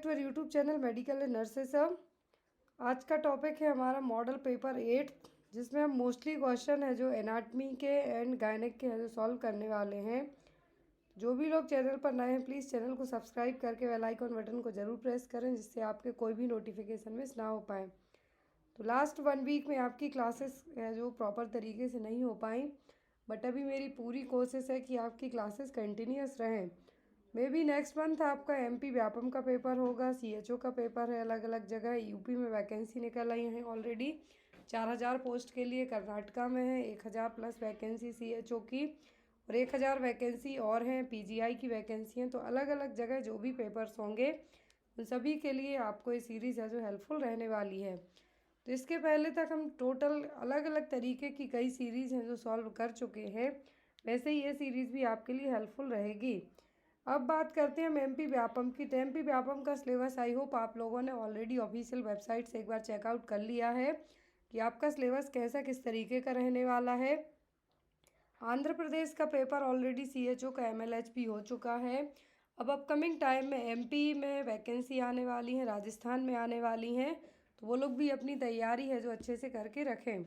To our YouTube channel medical and nurses. आज का topic है हमारा मॉडल पेपर 8, जिसमें हम मोस्टली क्वेश्चन है जो एनाटमी के एंड गायनेक के हैं जो सॉल्व करने वाले हैं। जो भी लोग चैनल पर नए हैं प्लीज़ चैनल को सब्सक्राइब करके बेल आइकन बटन को ज़रूर प्रेस करें, जिससे आपके कोई भी नोटिफिकेशन मिस ना हो पाए। तो लास्ट 1 वीक में आपकी क्लासेस जो प्रॉपर तरीके से नहीं हो पाई, बट अभी मेरी पूरी कोशिश है कि आपकी क्लासेस कंटिन्यूस रहें। मे बी नेक्स्ट मंथ आपका एमपी व्यापम का पेपर होगा, सीएचओ का पेपर है अलग अलग जगह। यूपी में वैकेंसी निकल आई हैं ऑलरेडी 4000 पोस्ट के लिए, कर्नाटका में है 1000 प्लस वैकेंसी सीएचओ की, और 1000 वैकेंसी और हैं पीजीआई की वैकेंसी हैं। तो अलग अलग जगह जो भी पेपर्स होंगे उन सभी के लिए आपको ये सीरीज़ है जो हेल्पफुल रहने वाली है। तो इसके पहले तक हम टोटल अलग अलग तरीके की कई सीरीज़ हैं जो सॉल्व कर चुके हैं, वैसे ही ये सीरीज़ भी आपके लिए हेल्पफुल रहेगी। अब बात करते हैं हम एमपी व्यापम की। तो एमपी व्यापम का सिलेबस आई होप आप लोगों ने ऑलरेडी ऑफिशियल वेबसाइट से एक बार चेकआउट कर लिया है कि आपका सिलेबस कैसा किस तरीके का रहने वाला है। आंध्र प्रदेश का पेपर ऑलरेडी सीएचओ का एमएलएचपी हो चुका है। अब अपकमिंग टाइम में एमपी में वैकेंसी आने वाली हैं, राजस्थान में आने वाली हैं, तो वो लोग भी अपनी तैयारी है जो अच्छे से करके रखें।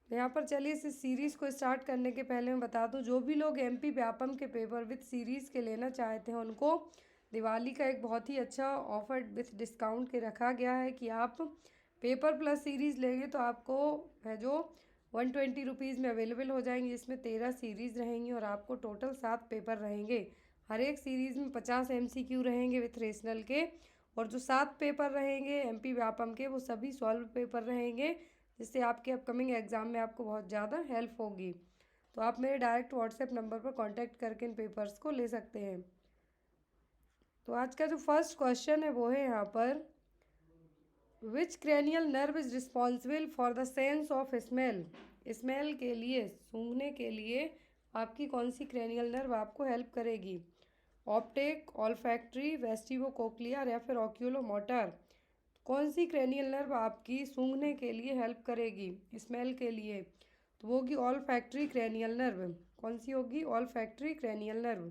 तो यहाँ पर चलिए इस सीरीज़ को स्टार्ट करने के पहले मैं बता दूँ, जो भी लोग एमपी व्यापम के पेपर विथ सीरीज़ के लेना चाहते हैं उनको दिवाली का एक बहुत ही अच्छा ऑफर विथ डिस्काउंट के रखा गया है कि आप पेपर प्लस सीरीज़ लेंगे तो आपको है जो 120 रुपीज़ में अवेलेबल हो जाएंगे, जिसमें 13 सीरीज़ रहेंगी और आपको टोटल 7 पेपर रहेंगे। हर एक सीरीज़ में 50 एमसीक्यू रहेंगे विथ रेशनल के, और जो 7 पेपर रहेंगे एमपी व्यापम के वो सभी सॉल्व पेपर रहेंगे, जिससे आपके अपकमिंग एग्ज़ाम में आपको बहुत ज़्यादा हेल्प होगी। तो आप मेरे डायरेक्ट व्हाट्सएप नंबर पर कांटेक्ट करके इन पेपर्स को ले सकते हैं। तो आज का जो फर्स्ट क्वेश्चन है वो है यहाँ पर, which cranial nerve is responsible for the sense of smell. Smell के लिए, सूंघने के लिए आपकी कौन सी क्रेनियल नर्व आपको हेल्प करेगी? ऑप्टिक, ऑल्फैक्टरी, वेस्टिबो कोक्लियर या फिर ऑक्यूलो मोटर। कौन सी क्रेनियल नर्व आपकी सूंघने के लिए हेल्प करेगी स्मेल के लिए? तो वो होगी ऑल फैक्ट्री क्रेनियल नर्व। कौन सी होगी? All factory cranial nerve.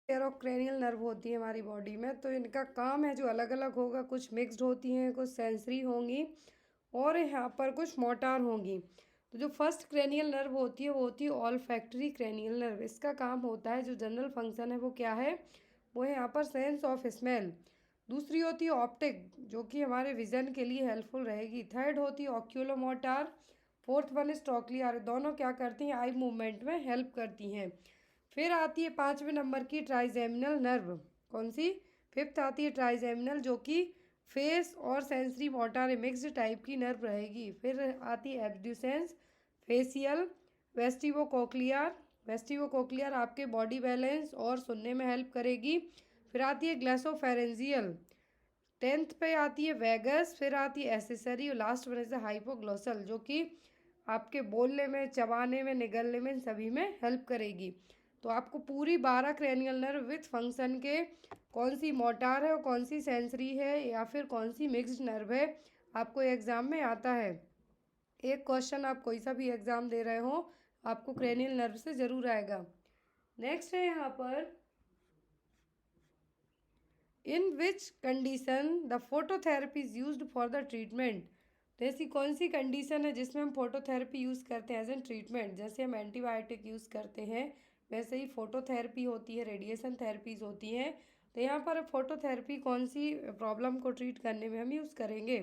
Pair of cranial nerve होती है हमारी बॉडी में, तो इनका काम है जो अलग अलग होगा। कुछ मिक्स्ड होती हैं, कुछ सेंसरी होंगी और यहाँ पर कुछ मोटार होंगी। तो जो फर्स्ट क्रेनियल नर्व होती है वो होती है ऑल फैक्ट्री क्रेनियल नर्व। इसका काम होता है, जो जनरल फंक्शन है वो क्या है? वो है यहाँ पर सेंस ऑफ स्मेल। दूसरी होती है ऑप्टिक, जो कि हमारे विजन के लिए हेल्पफुल रहेगी। थर्ड होती है oculomotor. Fourth one is trochlear. दोनों क्या करती हैं? आई मूवमेंट में हेल्प करती हैं। फिर आती है 5वें नंबर की ट्राइजेमिनल नर्व। कौन सी? फिफ्थ आती है ट्राइजेमिनल, जो कि फेस और सेंसरी मोटार मिक्स्ड टाइप की नर्व रहेगी। फिर आती है एब्ड्यूसेंस, फेसियल, वेस्टिबो कोक्लियर। वेस्टिबो कोक्लियर आपके बॉडी बैलेंस और सुनने में हेल्प करेगी। फिर आती है ग्लेसोफेरेंजियल। 10th पे आती है वेगस। फिर आती है एसेसरी और लास्ट वन इज हाइपोग्लोसल, जो कि आपके बोलने में, चबाने में, निगलने में, सभी में हेल्प करेगी। तो आपको पूरी 12 क्रेनियल नर्व विथ फंक्शन के कौन सी मोटार है और कौन सी सेंसरी है या फिर कौन सी मिक्स्ड नर्व है, आपको एग्ज़ाम में आता है। एक क्वेश्चन आप कोई सा भी एग्ज़ाम दे रहे हो आपको क्रेनियल नर्व से ज़रूर आएगा। नेक्स्ट है यहाँ पर, in which condition the phototherapy is used for the treatment. तो ऐसी कौन सी कंडीशन है जिसमें हम फोटोथेरेपी यूज़ करते हैं एज एन ट्रीटमेंट? जैसे हम एंटीबायोटिक यूज़ करते हैं वैसे ही फोटोथेरेपी होती है, रेडिएशन थेरेपीज़ होती हैं। तो यहाँ पर फोटोथेरेपी कौन सी प्रॉब्लम को ट्रीट करने में हम यूज़ करेंगे?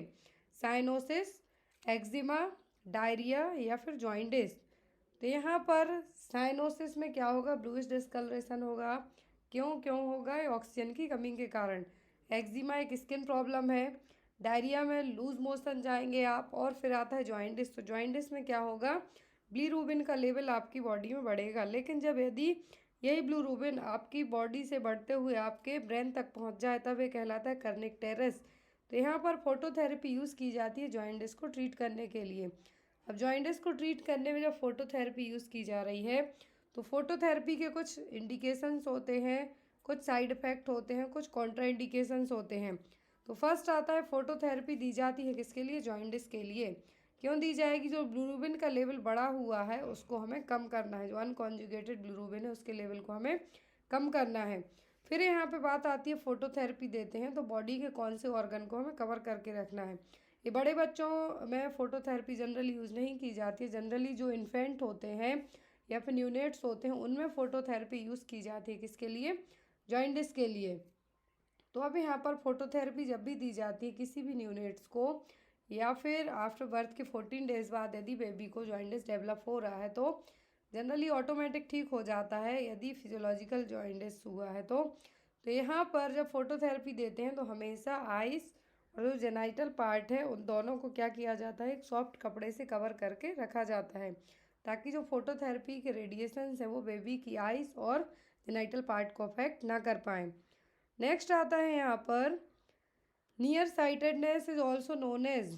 साइनोसिस, एक्जिमा, डायरिया या फिर जॉइंटिस। तो यहाँ पर साइनोसिस में क्या होगा? ब्लूइश डिस्कलरेशन होगा। क्यों होगा? ऑक्सीजन की कमी के कारण। एक्जिमा एक स्किन प्रॉब्लम है। डायरिया में लूज मोशन जाएंगे आप। और फिर आता है जॉइंटिस। तो जॉइंटिस में क्या होगा? बिलीरुबिन का लेवल आपकी बॉडी में बढ़ेगा। लेकिन जब यदि यही बिलीरुबिन आपकी बॉडी से बढ़ते हुए आपके ब्रेन तक पहुंच जाए तब ये कहलाता है कर्निकटेरस। तो यहाँ पर फोटोथेरेपी यूज़ की जाती है जॉइंटिस को ट्रीट करने के लिए। अब जॉइंटिस को ट्रीट करने में जब फोटोथेरेपी यूज़ की जा रही है तो फोटोथेरेपी के कुछ इंडिकेशंस होते हैं, कुछ साइड इफ़ेक्ट होते हैं, कुछ कॉन्ट्रा इंडिकेशंस होते हैं। तो फर्स्ट आता है, फोटोथेरेपी दी जाती है किसके लिए? जॉइंटिस के लिए। क्यों दी जाएगी? जो बिलीरुबिन का लेवल बढ़ा हुआ है उसको हमें कम करना है। जो अनकॉन्जुगेटेड बिलीरुबिन है उसके लेवल को हमें कम करना है। फिर यहाँ पे बात आती है फोटोथेरेपी देते हैं तो बॉडी के कौन से ऑर्गन को हमें कवर करके रखना है। ये बड़े बच्चों में फोटोथेरेपी जनरली यूज़ नहीं की जाती है। जनरली जो इन्फेंट होते हैं या फिर न्यूनेट्स होते हैं उनमें फ़ोटोथेरेपी यूज़ की जाती है। किसके लिए? जॉइंटिस के लिए। तो अब यहाँ पर फोटोथेरेपी जब भी दी जाती है किसी भी न्यूनेट्स को या फिर आफ्टर बर्थ के 14 डेज़ बाद यदि बेबी को जॉइंटिस डेवलप हो रहा है तो जनरली ऑटोमेटिक ठीक हो जाता है यदि फिजियोलॉजिकल जॉइंटिस हुआ है तो यहाँ पर जब फोटोथेरेपी देते हैं तो हमेशा आइस और जो जेनाइटल पार्ट है उन दोनों को क्या किया जाता है, एक सॉफ्ट कपड़े से कवर करके रखा जाता है ताकि जो फोटोथेरेपी के रेडिएशंस हैं वो बेबी की आइस और जेनाइटल पार्ट को अफेक्ट ना कर पाएँ। नेक्स्ट आता है यहाँ पर near sightedness is also known as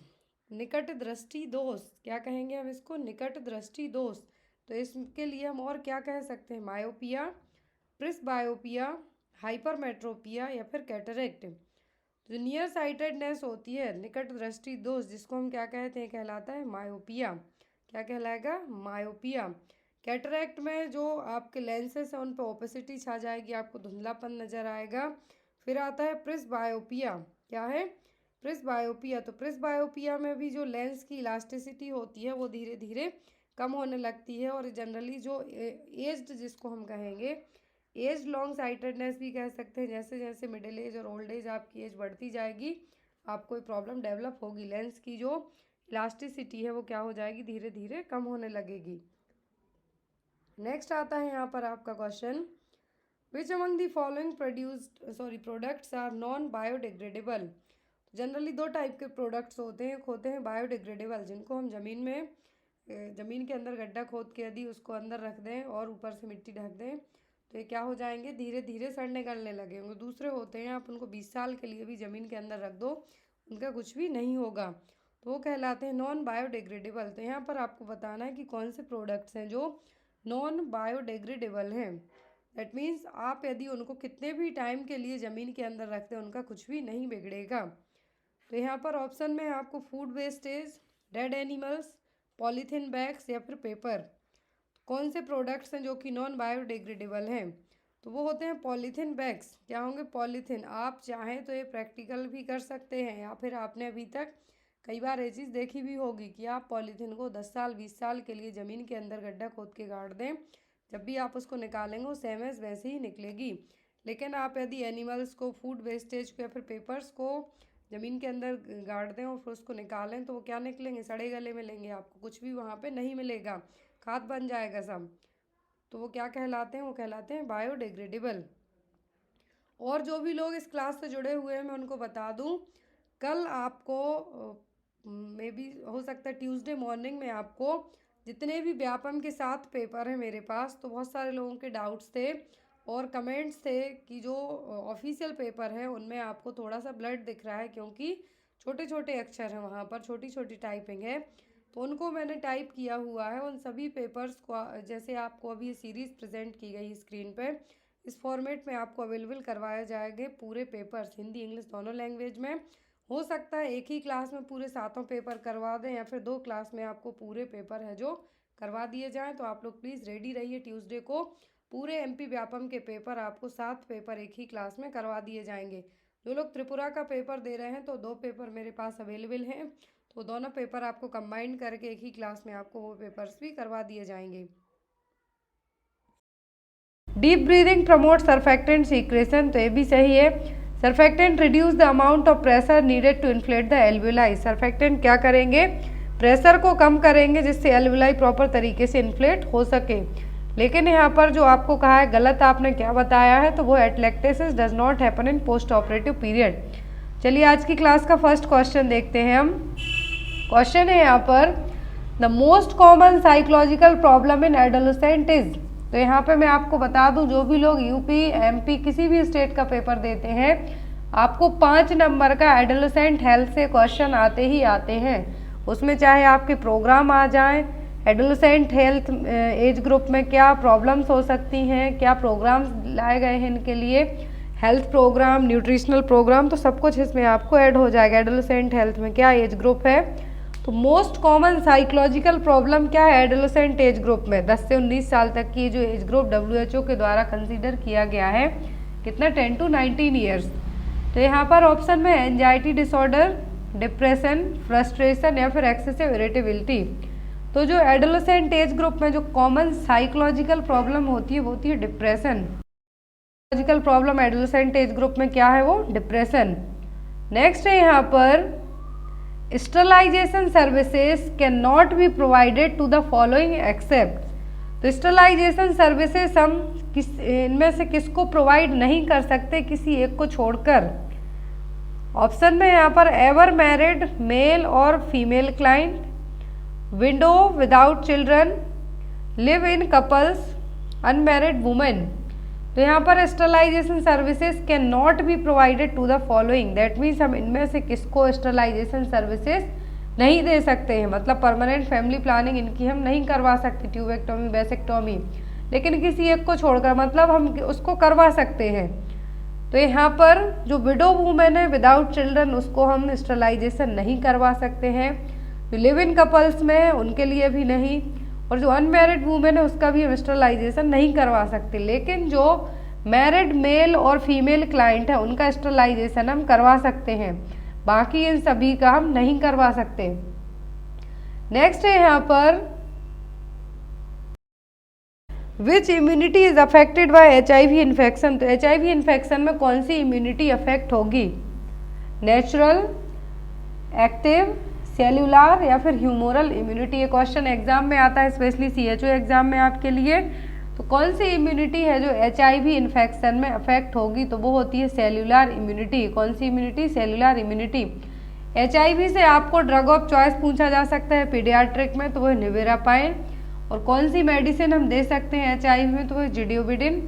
निकट दृष्टि दोष। क्या कहेंगे हम इसको? निकट दृष्टि दोष। तो इसके लिए हम और क्या कह सकते हैं? मायोपिया, प्रिस्बायोपिया, हाइपरमेट्रोपिया या फिर कैटरेक्ट। जो नियर साइटेडनेस होती है, निकट दृष्टि दोष, जिसको हम क्या कहते हैं? कहलाता है मायोपिया। क्या कहलाएगा? मायोपिया। कैटरेक्ट में जो आपके लेंसेस हैं उन पर ओपेसिटी छा जाएगी, आपको धुंधलापन नज़र आएगा। फिर आता है प्रिस्बायोपिया। क्या है? प्रिस्बायोपिया। तो प्रिस्बायोपिया में भी जो लेंस की इलास्टिसिटी होती है वो धीरे धीरे कम होने लगती है और जनरली जो एज्ड, जिसको हम कहेंगे एज लॉन्ग साइटेडनेस भी कह सकते हैं, जैसे जैसे मिडिल एज और ओल्ड एज आपकी एज बढ़ती जाएगी आपको एक प्रॉब्लम डेवलप होगी, लेंस की जो इलास्टिसिटी है वो क्या हो जाएगी? धीरे धीरे कम होने लगेगी। नेक्स्ट आता है यहाँ पर आपका question, which among the following products are non biodegradable. Generally दो टाइप के प्रोडक्ट्स होते हैं। एक होते हैं बायोडिग्रेडेबल, जिनको हम ज़मीन के अंदर गड्ढा खोद के यदि उसको अंदर रख दें और ऊपर से मिट्टी ढक दें तो ये क्या हो जाएंगे? धीरे धीरे सड़ने गलने लगे होंगे। दूसरे होते हैं आप उनको 20 साल के लिए भी ज़मीन के अंदर रख दो उनका कुछ भी नहीं होगा, तो वो कहलाते हैं नॉन बायोडिग्रेडेबल। तो यहाँ पर आपको बताना है कि कौन से प्रोडक्ट्स हैं जो नॉन बायोडिग्रेडेबल हैं। दैट मीन्स आप यदि उनको कितने भी टाइम के लिए ज़मीन के अंदर रखते हैं उनका कुछ भी नहीं बिगड़ेगा। तो यहाँ पर ऑप्शन में आपको food wastage, dead animals, polythene bags या फिर पेपर। कौन से प्रोडक्ट्स हैं जो कि नॉन बायोडिग्रेडेबल हैं? तो वो होते हैं पॉलीथीन बैग्स। क्या होंगे? पॉलीथीन। आप चाहें तो ये प्रैक्टिकल भी कर सकते हैं या फिर आपने अभी तक कई बार ये चीज़ देखी भी होगी कि आप पॉलीथीन को 10 साल 20 साल के लिए ज़मीन के अंदर गड्ढा खोद के गाड़ दें, जब भी आप उसको निकालेंगे वो सेम एज वैसे ही निकलेगी। लेकिन आप यदि एनिमल्स को, फूड वेस्टेज को या फिर पेपर्स को ज़मीन के अंदर गाड़ दें और फिर उसको निकालें तो वो क्या निकलेंगे? सड़े गले मिलेंगे, आपको कुछ भी वहाँ पे नहीं मिलेगा, खाद बन जाएगा सब। तो वो क्या कहलाते हैं? वो कहलाते हैं बायोडिग्रेडेबल। और जो भी लोग इस क्लास से जुड़े हुए हैं मैं उनको बता दूं, कल आपको मे बी हो सकता है ट्यूसडे मॉर्निंग में आपको जितने भी व्यापम के 7 पेपर हैं मेरे पास, तो बहुत सारे लोगों के डाउट्स थे और कमेंट्स थे कि जो ऑफिशियल पेपर है उनमें आपको थोड़ा सा ब्लड दिख रहा है क्योंकि छोटे छोटे अक्षर हैं वहाँ पर, छोटी छोटी टाइपिंग है, तो उनको मैंने टाइप किया हुआ है। उन सभी पेपर्स को जैसे आपको अभी ये सीरीज़ प्रेजेंट की गई स्क्रीन पर, इस फॉर्मेट में आपको अवेलेबल करवाए जाएंगे पूरे पेपर्स, हिंदी इंग्लिश दोनों लैंग्वेज में। हो सकता है एक ही क्लास में पूरे 7 पेपर करवा दें या फिर 2 क्लास में आपको पूरे पेपर है जो करवा दिए जाएं। तो आप लोग प्लीज़ रेडी रहिए, ट्यूसडे को पूरे एमपी व्यापम के पेपर आपको 7 पेपर एक ही क्लास में करवा दिए जाएंगे। जो लोग त्रिपुरा का पेपर दे रहे हैं तो 2 पेपर मेरे पास अवेलेबल हैं, तो दोनों पेपर आपको कंबाइंड करके एक ही क्लास में आपको वो पेपर्स भी करवा दिए जाएंगे। Deep breathing promote surfactant secretion, तो ये भी सही है। Surfactant reduce the amount of pressure needed to inflate the alveoli. Surfactant क्या करेंगे? प्रेशर को कम करेंगे जिससे एल्वेलाई प्रॉपर तरीके से इन्फ्लेट हो सके। लेकिन यहाँ पर जो आपको कहा है गलत आपने क्या बताया है, तो वो atelectasis does not happen in post operative period. चलिए आज की क्लास का फर्स्ट क्वेश्चन देखते हैं हम। क्वेश्चन है यहाँ पर, the most common psychological problem in adolescent is. तो यहाँ पे मैं आपको बता दूं, जो भी लोग यूपी एमपी किसी भी स्टेट का पेपर देते हैं आपको 5 नंबर का एडोलेसेंट हेल्थ से क्वेश्चन आते ही आते हैं। उसमें चाहे आपके प्रोग्राम आ जाएं, एडोलेसेंट हेल्थ एज ग्रुप में क्या प्रॉब्लम्स हो सकती हैं, क्या प्रोग्राम्स लाए गए हैं इनके लिए, हेल्थ प्रोग्राम, न्यूट्रिशनल प्रोग्राम, तो सब कुछ इसमें आपको ऐड हो जाएगा। एडोलेसेंट हेल्थ में क्या एज ग्रुप है, तो मोस्ट कॉमन साइकोलॉजिकल प्रॉब्लम क्या है एडोलेसेंट एज ग्रुप में, 10 से 19 साल तक की जो एज ग्रुप WHO के द्वारा कंसीडर किया गया है, कितना 10 to 19 ईयर्स। तो यहाँ पर ऑप्शन में एंजाइटी डिसऑर्डर, डिप्रेशन, फ्रस्ट्रेशन या फिर एक्सेसिव इरिटेबिलिटी। तो जो एडोलेसेंट एज ग्रुप में जो कॉमन साइकोलॉजिकल प्रॉब्लम होती है वो होती है depression. Psychological problem adolescent age group में क्या है, वो डिप्रेशन। नेक्स्ट है यहाँ पर sterilization services can not be provided to the following except. तो स्टरलाइजेशन सर्विसेज हम इनमें से किसको प्रोवाइड नहीं कर सकते, किसी एक को छोड़कर। ऑप्शन में यहाँ पर एवर मैरिड मेल और female client, widow without children, live in couples, unmarried women. तो यहाँ पर sterilization services can not be provided to the following, that means हम इनमें से किसको स्टरलाइजेशन सर्विसेज नहीं दे सकते हैं, मतलब परमानेंट फैमिली प्लानिंग इनकी हम नहीं करवा सकते, ट्यूबेक्टोमी, बेसेक्टोमी, लेकिन किसी एक को छोड़कर मतलब हम उसको करवा सकते हैं। तो यहाँ पर जो विडो वूमेन है विदाउट चिल्ड्रन उसको हम स्टरलाइजेशन नहीं करवा सकते हैं। जो लिव इन कपल्स में है उनके लिए भी नहीं, और जो अनमैरिड वूमेन है उसका भी हम स्टरलाइजेशन नहीं करवा सकते। लेकिन जो मैरिड मेल और फीमेल क्लाइंट है उनका स्टरलाइजेशन हम करवा सकते हैं, बाकी इन सभी का हम नहीं करवा सकते। नेक्स्ट है यहाँ पर which immunity is affected by HIV infection. तो HIV इन्फेक्शन में कौन सी इम्यूनिटी अफेक्ट होगी, नेचुरल, एक्टिव, सेल्यूलर या फिर ह्यूमोरल इम्यूनिटी। ये क्वेश्चन एग्जाम में आता है, स्पेशली CHO एग्जाम में आपके लिए। तो कौन सी इम्यूनिटी है जो HIV इन्फेक्शन में अफेक्ट होगी, तो वो होती है सेल्यूलर इम्यूनिटी। कौन सी इम्यूनिटी, सेल्यूलर इम्यूनिटी। HIV से आपको ड्रग ऑफ चॉइस पूछा जा सकता है पीडियाट्रिक में, तो वो निवेरापाइन। और कौन सी मेडिसिन हम दे सकते हैं HIV में, तो वो जिडियोबिडिन।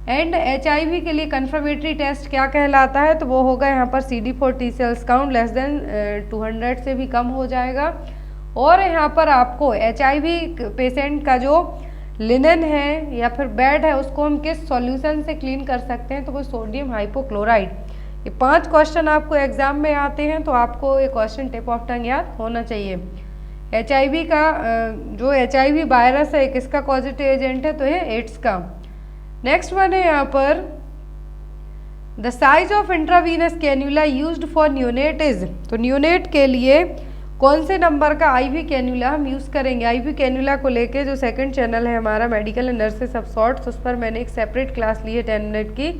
एंड HIV के लिए कंफर्मेटरी टेस्ट क्या कहलाता है, तो वो होगा यहाँ पर CD4 T cells count less than 200 से भी कम हो जाएगा। और यहाँ पर आपको HIV पेशेंट का जो लिनन है या फिर बेड है उसको हम किस सॉल्यूशन से क्लीन कर सकते हैं, तो वो सोडियम हाइपोक्लोराइड। ये 5 क्वेश्चन आपको एग्जाम में आते हैं, तो आपको ये क्वेश्चन टिप ऑफ टंग याद होना चाहिए। HIV का जो HIV वायरस है किसका पॉजिटिव एजेंट है, तो ये एड्स का। नेक्स्ट वन है यहाँ पर the size of intravenous cannula used for neonate is. तो न्यूनेट के लिए कौन से नंबर का IV कैन्यूला हम यूज़ करेंगे। IV कैन्यूला को लेके जो सेकंड चैनल है हमारा medical and nurses of shorts, उस पर मैंने एक सेपरेट क्लास ली है 10 मिनट की,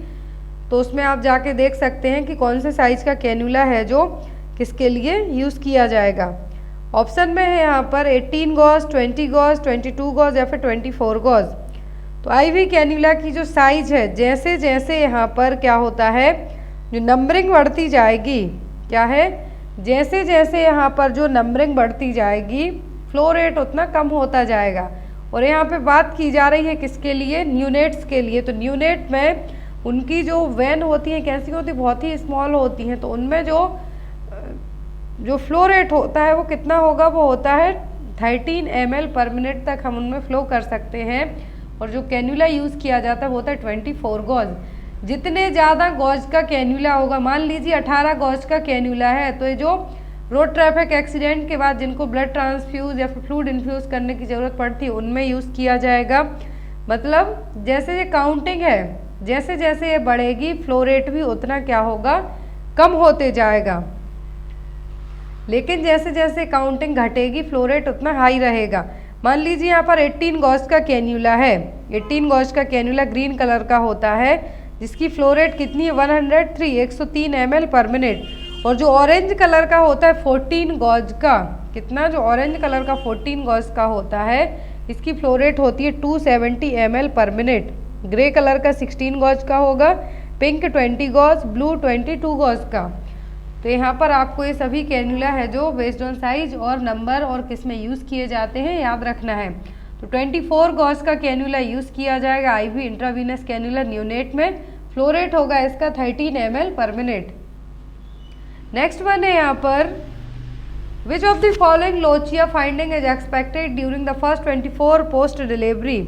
तो उसमें आप जाके देख सकते हैं कि कौन से साइज का कैन्यूला है जो किसके लिए यूज़ किया जाएगा। ऑप्शन में है यहाँ पर 18 गॉज, 20 गॉज, 22 गॉज या फिर 24 गॉज। तो IV कैन्यूला की जो साइज है जैसे जैसे यहाँ पर क्या होता है, जो नंबरिंग बढ़ती जाएगी, क्या है, जैसे जैसे यहाँ पर जो नंबरिंग बढ़ती जाएगी फ्लो रेट उतना कम होता जाएगा। और यहाँ पे बात की जा रही है किसके लिए, न्यूनेट्स के लिए। तो न्यूनेट में उनकी जो वेन होती है कैसी होती है, बहुत ही स्मॉल होती हैं, तो उनमें जो फ्लो रेट होता है वो कितना होगा, वो होता है 13 ml पर मिनट तक हम उनमें फ्लो कर सकते हैं। और जो कैन्यूला यूज़ किया जाता है वो होता है 24 गॉज। जितने ज़्यादा गॉज का कैन्यूला होगा, मान लीजिए 18 गॉज का कैन्यूला है, तो ये जो रोड ट्रैफिक एक्सीडेंट के बाद जिनको ब्लड ट्रांसफ्यूज़ या फिर फ्लूइड इन्फ्यूज़ करने की ज़रूरत पड़ती है उनमें यूज़ किया जाएगा। मतलब जैसे ये काउंटिंग है, जैसे जैसे ये बढ़ेगी फ्लो रेट भी उतना क्या होगा, कम होते जाएगा। लेकिन जैसे जैसे काउंटिंग घटेगी फ्लो रेट उतना हाई रहेगा। मान लीजिए यहाँ पर 18 गॉज का कैन्यूला है, 18 गॉज का कैन्यूला ग्रीन कलर का होता है जिसकी फ्लो रेट कितनी है 103 ml पर मिनट। और जो ऑरेंज कलर का होता है 14 गॉज का, कितना, जो ऑरेंज कलर का 14 गॉज का होता है इसकी फ्लो रेट होती है 270 ml पर मिनट। ग्रे कलर का 16 गॉज का होगा, पिंक 20 गॉज, ब्लू 22 गॉज का। तो यहाँ पर आपको ये सभी कैन्यूला है जो बेस्ड ऑन साइज और नंबर और किस में यूज़ किए जाते हैं याद रखना है। तो 24 गॉज का कैन्यूला यूज़ किया जाएगा IV इंट्रावीनस कैन्यूला न्यूनेट में। फ्लो रेट होगा इसका 13 ml पर मिनट। नेक्स्ट वन है यहाँ पर which of the following lochia finding is expected during the first 24 post delivery.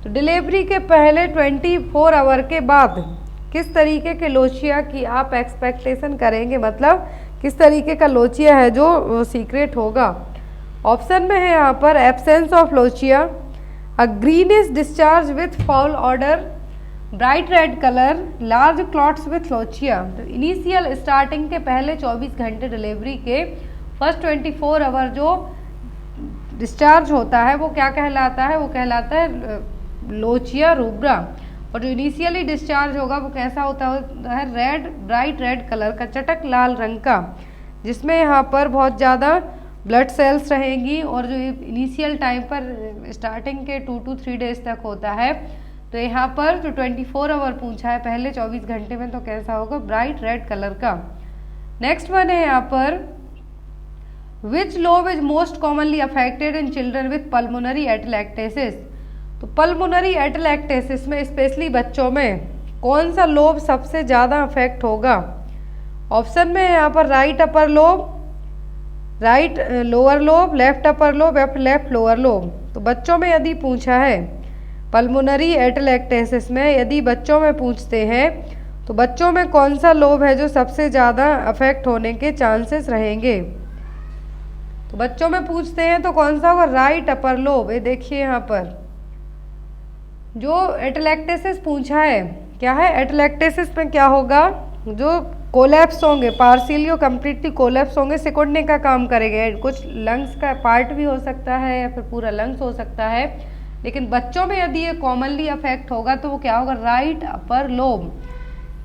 तो डिलीवरी के पहले 24 आवर के बाद किस तरीके के लोचिया की आप एक्सपेक्टेशन करेंगे, मतलब किस तरीके का लोचिया है जो सीक्रेट होगा। ऑप्शन में है यहाँ पर absence of lochia, a greenish discharge with foul order, bright red colour, large clots with lochia. तो इनिशियल स्टार्टिंग के पहले 24 घंटे डिलीवरी के फर्स्ट 24 आवर जो डिस्चार्ज होता है वो क्या कहलाता है? वो कहलाता है लोचिया रूब्रा। और जो इनिशियली डिस्चार्ज होगा वो कैसा होता है? रेड, ब्राइट रेड कलर का, चटक लाल रंग का, जिसमें यहाँ पर बहुत ज़्यादा ब्लड सेल्स रहेंगी। और जो इनिशियल टाइम पर स्टार्टिंग के 2 to 3 डेज तक होता है, तो यहाँ पर जो 24 आवर पूछा है पहले 24 घंटे में, तो कैसा होगा? ब्राइट रेड कलर का। नेक्स्ट वन है यहाँ पर which lobe is most commonly affected in children with pulmonary atelectasis. तो पल्मोनरी एटेलेक्टेसिस में स्पेशली बच्चों में कौन सा लोब सबसे ज़्यादा अफेक्ट होगा? ऑप्शन में है यहाँ पर right upper lobe, right lower lobe, left upper lobe या फिर लेफ्ट लोअर लोब। तो बच्चों में यदि पूछा है पल्मोनरी एटेलेक्टेसिस में, यदि बच्चों में पूछते हैं तो बच्चों में कौन सा लोब है जो सबसे ज़्यादा अफेक्ट होने के चांसेस रहेंगे? तो बच्चों में पूछते हैं तो कौन सा होगा? Right upper lobe. ये देखिए यहाँ पर जो एटेलेक्टेसिस पूछा है, क्या है? एटेलेक्टेसिस में क्या होगा? जो कोलैप्स होंगे, पार्शियली और कम्प्लीटली कोलैप्स होंगे, सिकुड़ने का काम करेंगे। कुछ लंग्स का पार्ट भी हो सकता है या फिर पूरा लंग्स हो सकता है, लेकिन बच्चों में यदि ये कॉमनली अफेक्ट होगा तो वो क्या होगा? Right upper lobe.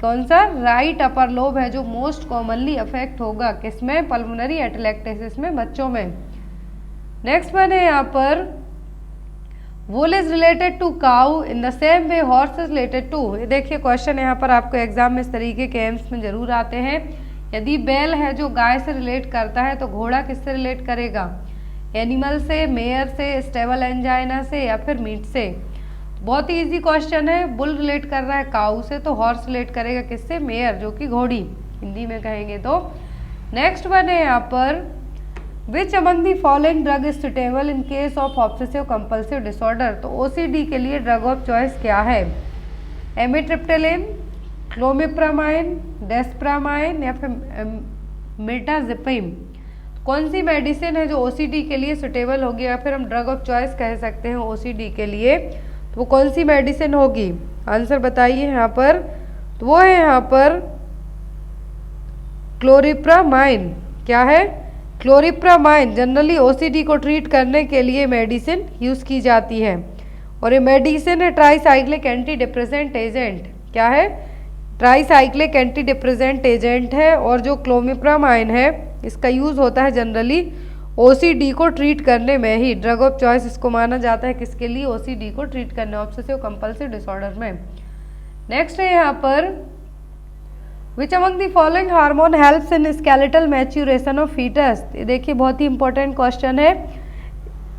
कौन सा? राइट अपर लोब है जो मोस्ट कॉमनली अफेक्ट होगा किसमें? पल्मोनरी एटेलेक्टेसिस में, बच्चों में। नेक्स्ट वन है यहाँ पर wool is related to cow in the same way horse is related to. ये देखिए क्वेश्चन यहाँ पर आपको एग्जाम में इस तरीके के एम्स में जरूर आते हैं। यदि बैल है जो गाय से रिलेट करता है तो घोड़ा किससे रिलेट करेगा? एनिमल से, मेयर से, स्टेबल एंजाइना से या फिर मीट से। बहुत ही इजी क्वेश्चन है। बुल रिलेट कर रहा है काऊ से, तो हॉर्स रिलेट करेगा किससे? मेयर, जो कि घोड़ी हिंदी में कहेंगे तो। नेक्स्ट वन है यहाँ पर which among the following drug is suitable in case of obsessive compulsive disorder. तो ओसीडी के लिए ड्रग ऑफ चॉइस क्या है? एमिट्रिप्टिलिन, क्लोमिप्रामाइन, डेस्प्रामाइन या फिर मिर्टाजिपिम। कौन सी मेडिसिन है जो ओसीडी के लिए सुटेबल होगी या फिर हम ड्रग ऑफ चॉइस कह सकते हैं ओसीडी के लिए? तो वो कौन सी मेडिसिन होगी? आंसर बताइए यहाँ पर। तो वो है यहाँ पर क्लोरिप्रामाइन। क्या है? क्लोरिप्रामाइन जनरली ओसीडी को ट्रीट करने के लिए मेडिसिन यूज़ की जाती है, और ये मेडिसिन है ट्राईसाइक्लिक एंटी डिप्रेसेंट एजेंट। क्या है? ट्राईसाइक्लिक एंटी डिप्रेसेंट एजेंट है। और जो क्लोमिप्रामाइन है इसका यूज़ होता है जनरली ओसीडी को ट्रीट करने में ही। ड्रग ऑफ चॉइस इसको माना जाता है किसके लिए? ओसीडी को ट्रीट करने, ऑब्सेसिव कंपल्सिव डिसऑर्डर में। नेक्स्ट है यहाँ पर which among the following hormone helps in skeletal maturation of fetus. ये देखिए बहुत ही इंपॉर्टेंट क्वेश्चन है।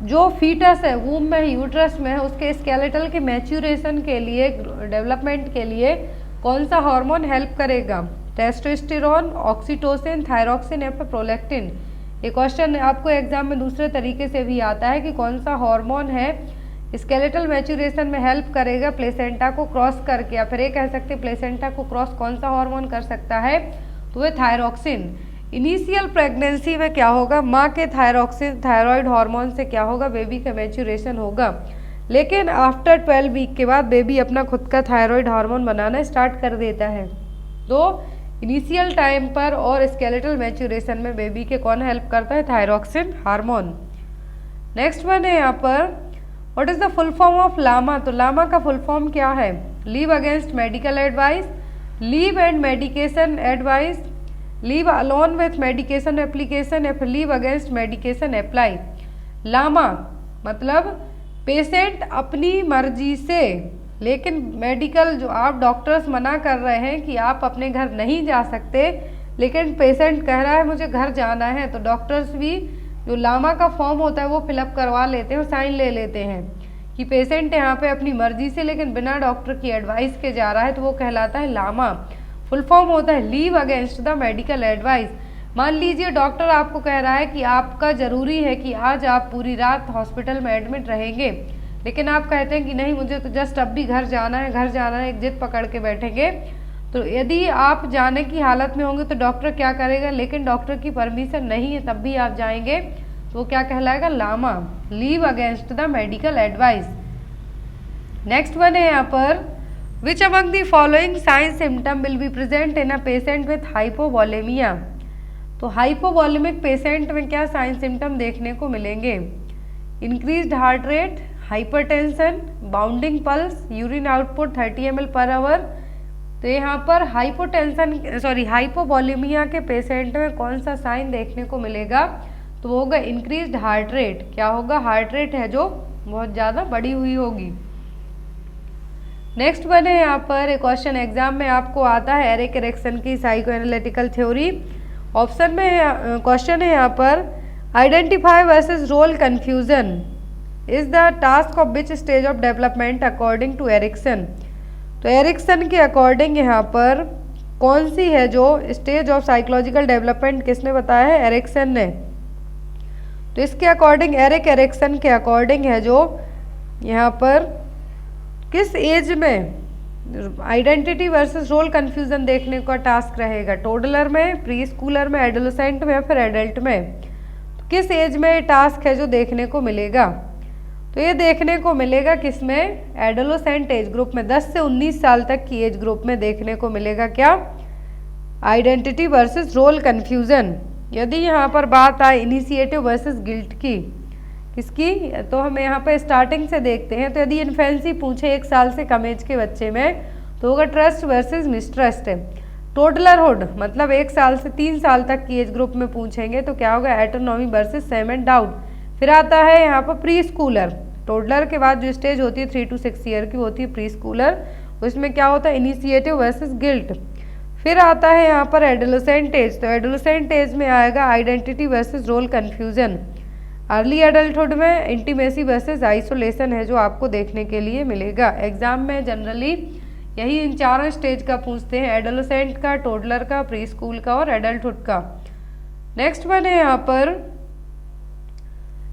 जो फीटस है वूम में, यूट्रस में है, उसके स्केलेटल के मैच्यूरेशन के लिए, डेवलपमेंट के लिए कौन सा हार्मोन हेल्प करेगा? टेस्टोस्टेरोन, ऑक्सीटोसिन, थायरॉक्सिन या फिर प्रोलैक्टिन। ये क्वेश्चन आपको एग्जाम में दूसरे तरीके से भी आता है कि कौन सा हार्मोन है स्केलेटल मैच्यूरेशन में हेल्प करेगा प्लेसेंटा को क्रॉस करके, या फिर ये कह सकते हैं प्लेसेंटा को क्रॉस कौन सा हार्मोन कर सकता है? तो वह थायरॉक्सिन। इनिशियल प्रेगनेंसी में क्या होगा? माँ के थायरॉक्सिन, थायराइड हार्मोन से क्या होगा? बेबी का मैच्यूरेशन होगा। लेकिन आफ्टर 12 वीक के बाद बेबी अपना खुद का थायराइड हार्मोन बनाना स्टार्ट कर देता है। तो इनिशियल टाइम पर और स्केलेटल मैच्यूरेशन में बेबी के कौन हेल्प करता है? Thyroxine hormone. नेक्स्ट वन है यहाँ पर what is the full form of LAMA. तो लामा का फुल फॉर्म क्या है? Leave against medical advice, leave and medication advice, leave alone with medication application या फिर leave against medication apply. LAMA मतलब पेशेंट अपनी मर्जी से, लेकिन मेडिकल जो आप डॉक्टर्स मना कर रहे हैं कि आप अपने घर नहीं जा सकते, लेकिन पेशेंट कह रहा है मुझे घर जाना है, तो डॉक्टर्स भी जो लामा का फॉर्म होता है वो फिलअप करवा लेते हैं और साइन ले लेते हैं कि पेशेंट यहाँ पे अपनी मर्जी से लेकिन बिना डॉक्टर की एडवाइस के जा रहा है, तो वो कहलाता है लामा। फुल फॉर्म होता है leave against the medical advice. मान लीजिए डॉक्टर आपको कह रहा है कि आपका ज़रूरी है कि आज आप पूरी रात हॉस्पिटल में एडमिट रहेंगे, लेकिन आप कहते हैं कि नहीं मुझे तो जस्ट अब भी घर जाना है, घर जाना है, एक जिद पकड़ के बैठेंगे। तो यदि आप जाने की हालत में होंगे तो डॉक्टर क्या करेगा? लेकिन डॉक्टर की परमिशन नहीं है तब भी आप जाएंगे, तो वो क्या कहलाएगा? LAMA, leave against the medical advice. Next one है यहाँ पर which among the following sign symptom will be present in a patient with hypovolaemia. तो हाइपोवॉलेमिक पेशेंट में क्या साइन सिम्टम देखने को मिलेंगे? Increased heart rate, hypertension, bounding pulse, urine output 30 ml per hour. तो यहाँ पर हाइपोवॉलेमिया के पेशेंट में कौन सा साइन देखने को मिलेगा? तो वो होगा इंक्रीज्ड हार्ट रेट। क्या होगा? हार्ट रेट है जो बहुत ज़्यादा बढ़ी हुई होगी। नेक्स्ट वन है यहाँ पर एक क्वेश्चन एग्जाम में आपको आता है एरिक एरिक्सन की साइको एनालिटिकल थ्योरी। ऑप्शन में क्वेश्चन है यहाँ पर identify versus role confusion is the task of which stage of development according to Erikson. तो एरिक्सन के अकॉर्डिंग यहाँ पर कौन सी है जो स्टेज ऑफ साइकोलॉजिकल डेवलपमेंट किसने बताया है? एरिक्सन ने। तो इसके अकॉर्डिंग एरिक एरिक्सन के अकॉर्डिंग है जो यहाँ पर किस एज में आइडेंटिटी वर्सेस रोल कन्फ्यूजन देखने का टास्क रहेगा? टोडलर में, प्री स्कूलर में, एडोलेसेंट में या फिर एडल्ट में? तो किस एज में टास्क है जो देखने को मिलेगा? तो ये देखने को मिलेगा किसमें? एडोलेसेंट एज ग्रुप में, 10 से 19 साल तक की एज ग्रुप में देखने को मिलेगा क्या? Identity versus role confusion. यदि यहाँ पर बात आए इनिशिएटिव वर्सेस गिल्ट की, किसकी? तो हम यहाँ पर स्टार्टिंग से देखते हैं। तो यदि इन्फेंसी पूछे 1 साल से कम एज के बच्चे में तो होगा ट्रस्ट वर्सेस मिसट्रस्ट। टोडलरहुड मतलब 1 साल से 3 साल तक की एज ग्रुप में पूछेंगे तो क्या होगा? Autonomy versus same and doubt. फिर आता है यहाँ पर प्री स्कूलर। टोडलर के बाद जो स्टेज होती है 3 to 6 ईयर की होती है प्री स्कूलर, उसमें क्या होता है? Initiative versus guilt. फिर आता है यहाँ पर एडोलेसेंट एज। तो एडोलेसेंट एज में आएगा identity versus role confusion. Early adulthood में इंटीमेसी वर्सेस आइसोलेशन है जो आपको देखने के लिए मिलेगा। एग्जाम में जनरली यही इन चारों स्टेज का पूछते हैं, एडोलेसेंट का, टोडलर का, प्री स्कूल का और एडल्टहुड का। नेक्स्ट वन है यहाँ पर